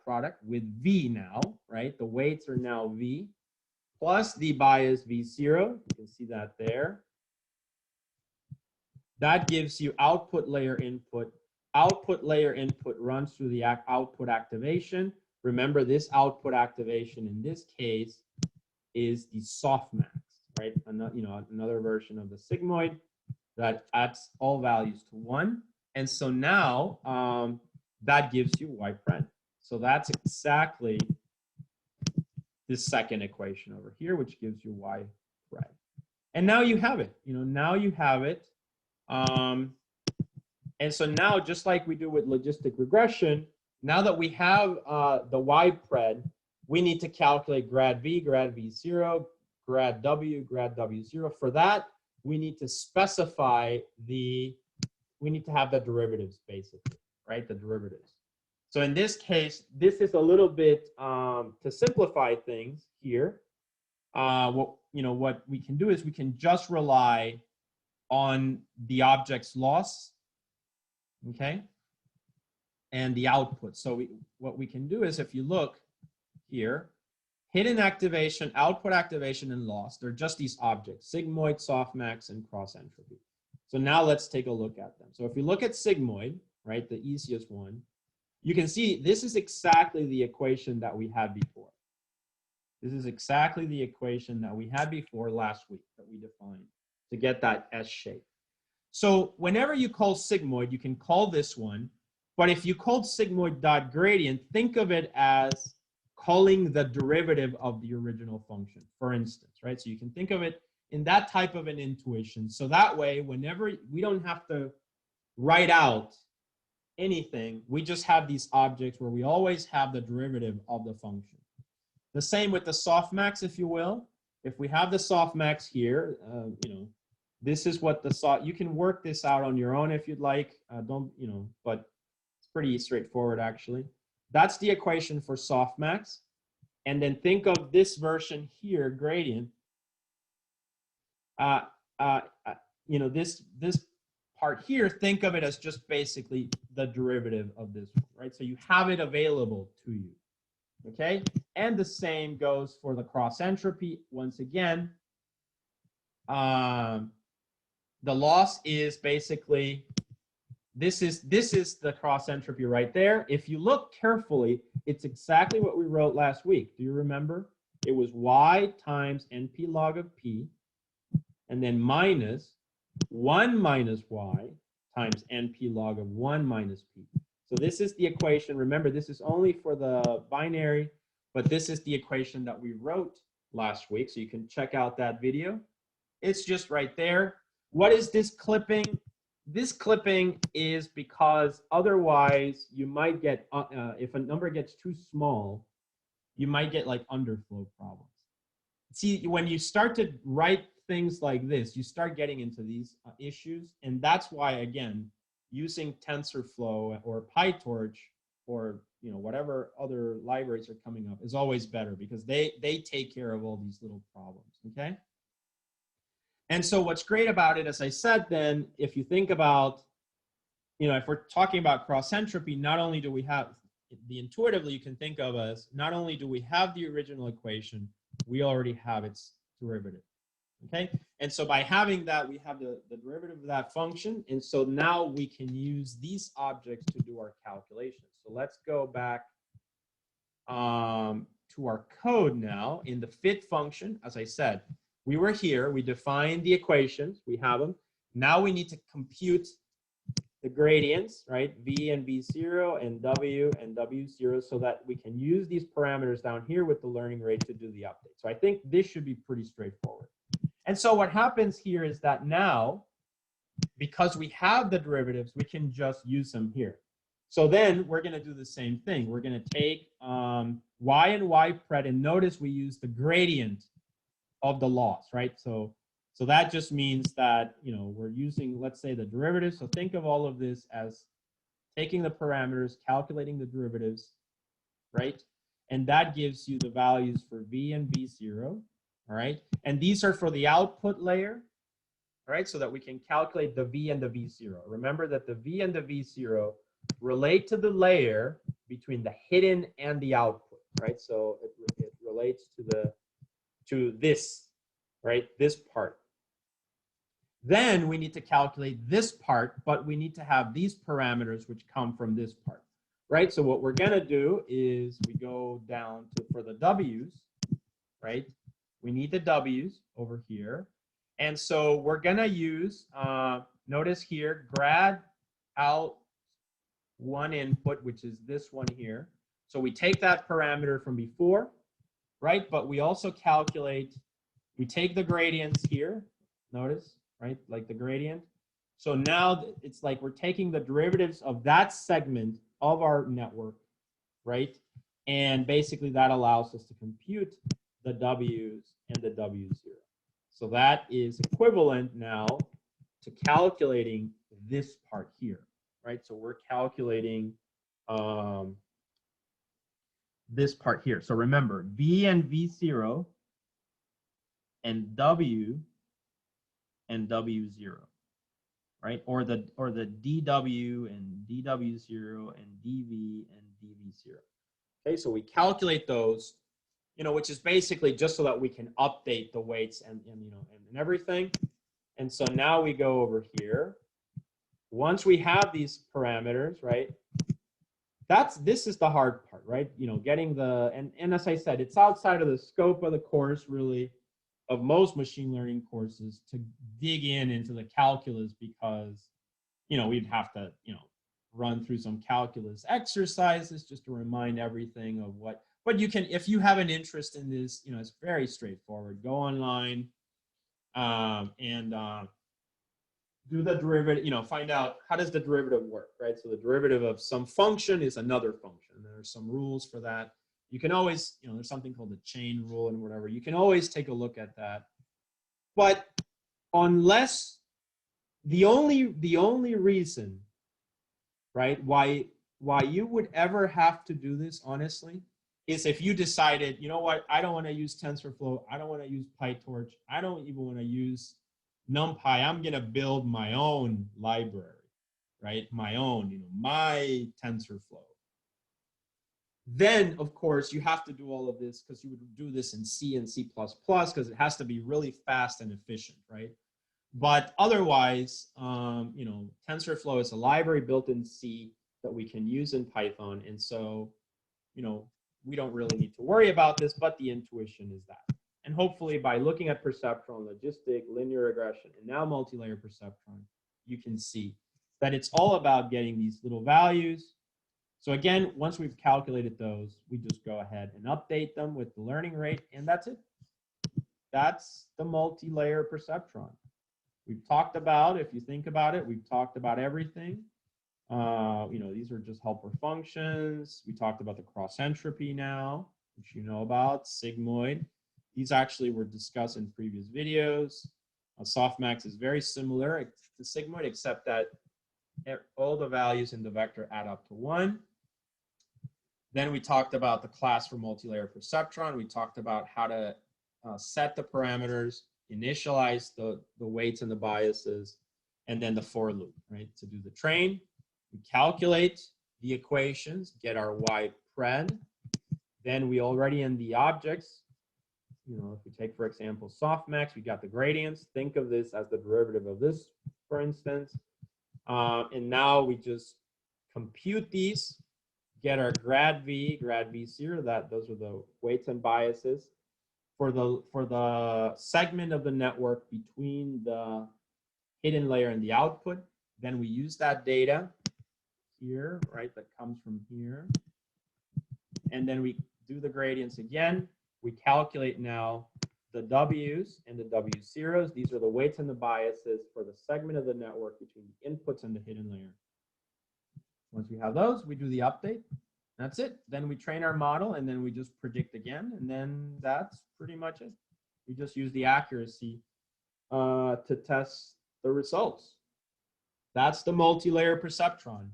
product with V now, right? The weights are now V, plus the bias V0. You can see that there. That gives you output layer input. Output layer input runs through the output activation. Remember, this output activation in this case is the softmax, right? Another version of the sigmoid that adds all values to 1. And so now that gives you Y pred. So that's exactly this second equation over here, which gives you Y pred. And now you have it. Now you have it. And so now, just like we do with logistic regression, now that we have the Y pred, we need to calculate grad V, grad V0, grad W, grad W0. For that, we need to specify we need to have the derivatives, basically, right? The derivatives. So in this case, this is a little bit to simplify things here. What we can do is we can just rely on the object's loss, okay, and the output. So what we can do is, if you look here, hidden activation, output activation, and loss, they're just these objects, sigmoid, softmax, and cross entropy. So now let's take a look at them. So if you look at sigmoid, right, the easiest one, you can see this is exactly the equation that we had before. This is exactly the equation that we had before last week that we defined to get that S shape. So whenever you call sigmoid, you can call this one, but if you called sigmoid dot gradient, think of it as calling the derivative of the original function, for instance, right? So you can think of it in that type of an intuition. So that way, whenever we don't have to write out anything, we just have these objects where we always have the derivative of the function. The same with the softmax, if you will. If we have the softmax here, this is what you can work this out on your own if you'd like. But it's pretty straightforward actually. That's the equation for softmax. And then think of this version here, gradient. This part here, think of it as just basically the derivative of this one, right? So you have it available to you, okay? And the same goes for the cross entropy. Once again, the loss is basically, this is the cross entropy right there. If you look carefully, it's exactly what we wrote last week. Do you remember? It was y times np log of p, and then minus 1 minus y times np log of 1 minus p. So this is the equation. Remember, this is only for the binary, but this is the equation that we wrote last week, so you can check out that video. It's just right there. What is this clipping? This clipping is because otherwise you might get, if a number gets too small, you might get like underflow problems. See, when you start to write things like this, you start getting into these issues. And that's why, again, using TensorFlow or PyTorch or whatever other libraries are coming up is always better, because they take care of all these little problems, okay? And so what's great about it, as I said, then, if you think about, if we're talking about cross entropy, not only do we have the intuitively you can think of as, not only do we have the original equation, we already have its derivative, okay? And so by having that, we have the derivative of that function. And so now we can use these objects to do our calculations. So let's go back to our code now. In the fit function, as I said, we were here, we defined the equations, we have them. Now we need to compute the gradients, right? V and V0 and W0, so that we can use these parameters down here with the learning rate to do the update. So I think this should be pretty straightforward. And so what happens here is that now, because we have the derivatives, we can just use them here. So then we're going to do the same thing. We're going to take y and y pred, and notice we use the gradient of the loss, right? So that just means that, we're using, let's say, the derivatives. So think of all of this as taking the parameters, calculating the derivatives, right? And that gives you the values for V and V0, all right? And these are for the output layer, all right? So that we can calculate the V and the V0. Remember that the V and the V0 relate to the layer between the hidden and the output, right? So it relates to this, right? This part. Then we need to calculate this part, but we need to have these parameters which come from this part, right? So what we're going to do is we go down to, for the W's, right? We need the W's over here. And so we're going to use, notice here, grad out one input, which is this one here. So we take that parameter from before, right? But we also calculate, we take the gradients here, notice, right? Like the gradient. So now it's like we're taking the derivatives of that segment of our network, right? And basically that allows us to compute the W's and the W0. So that is equivalent now to calculating this part here, right? So we're calculating this part here. So remember, V and V0 and W and W0, right? Or the DW and DW0 and DV and DV0. Okay, so we calculate those, which is basically just so that we can update the weights and everything. And so now we go over here. Once we have these parameters, right? This is the hard part, right? Getting the, and as I said, it's outside of the scope of the course, really, of most machine learning courses, to dig into the calculus, because, we'd have to, run through some calculus exercises just to remind everything of what, but you can, if you have an interest in this, it's very straightforward. Go online and do the derivative, find out how does the derivative work, right? So the derivative of some function is another function. There are some rules for that. You can always, there's something called the chain rule and whatever. You can always take a look at that. But unless the only reason, right, why you would ever have to do this, honestly, is if you decided, you know what, I don't want to use TensorFlow, I don't want to use PyTorch, I don't even want to use Numpy, I'm going to build my own library, right? My own, my TensorFlow. Then, of course, you have to do all of this because you would do this in C and C++ because it has to be really fast and efficient, right? But otherwise, TensorFlow is a library built in C that we can use in Python. And so, we don't really need to worry about this, but the intuition is that. And hopefully by looking at Perceptron, Logistic, Linear Regression, and now Multi-Layer Perceptron, you can see that it's all about getting these little values. So again, once we've calculated those, we just go ahead and update them with the learning rate, and that's it. that's the multi-layer perceptron. We've talked about, if you think about it, we've talked about everything. You know, these are just helper functions. We talked about the cross entropy now, which you know about, sigmoid. These actually were discussed in previous videos. Softmax is very similar to sigmoid, except that all the values in the vector add up to 1. Then we talked about the class for multi-layer perceptron. We talked about how to set the parameters, initialize the weights and the biases, and then the for loop, right? To do the train, we calculate the equations, get our y pred. Then we already in the objects, you know, if we take, for example, softmax, we got the gradients. Think of this as the derivative of this, for instance. And now we just compute these, get our grad v 0, those are the weights and biases for the segment of the network between the hidden layer and the output. Then we use that data here, right, that comes from here. And then we do the gradients again. We calculate now the W's and the W0s. These are the weights and the biases for the segment of the network between the inputs and the hidden layer. Once we have those, we do the update. That's it. Then we train our model, and then we just predict again, and then that's pretty much it. We just use the accuracy to test the results. That's the multi-layer perceptron.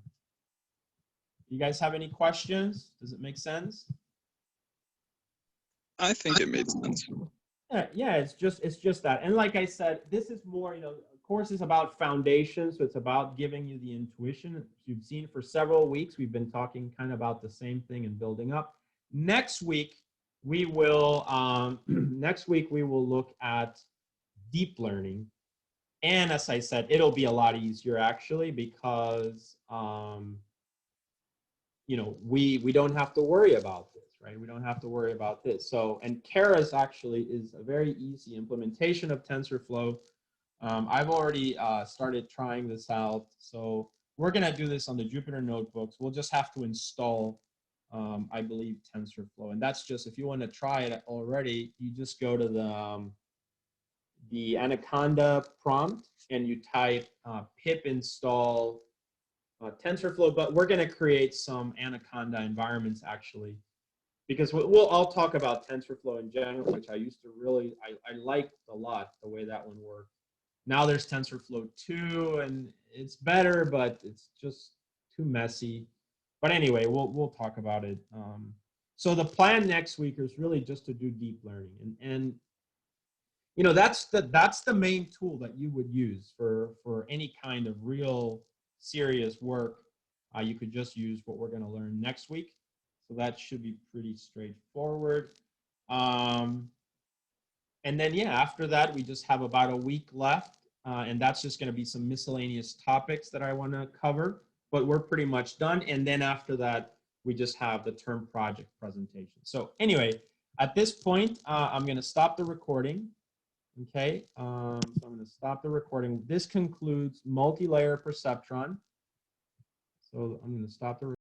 You guys have any questions? Does it make sense?
I think it made sense.
Yeah, it's just that. And like I said, this is more, you know, of course, it's about foundation, so it's about giving you the intuition. You've seen for several weeks, we've been talking kind of about the same thing and building up. Next week, we will look at deep learning. And as I said, it'll be a lot easier actually because you know, we don't have to worry about this, right? We don't have to worry about this. So, and Keras actually is a very easy implementation of TensorFlow. I've already started trying this out. So we're gonna do this on the Jupyter notebooks. We'll just have to install, I believe, TensorFlow. And that's just, if you wanna try it already, you just go to the Anaconda prompt and you type pip install TensorFlow, but we're going to create some Anaconda environments actually, because I'll talk about TensorFlow in general, which I used to really, I liked a lot the way that one worked. Now there's TensorFlow 2 and it's better, but it's just too messy. But anyway, we'll talk about it. So the plan next week is really just to do deep learning, and you know, that's the main tool that you would use for any kind of real serious work. You could just use what we're going to learn next week. So that should be pretty straightforward. And then, yeah, after that, we just have about a week left. And that's just going to be some miscellaneous topics that I want to cover. But we're pretty much done. And then after that, we just have the term project presentation. So anyway, at this point, I'm going to stop the recording. Okay, so I'm going to stop the recording. This concludes multi-layer perceptron. So I'm going to stop the recording.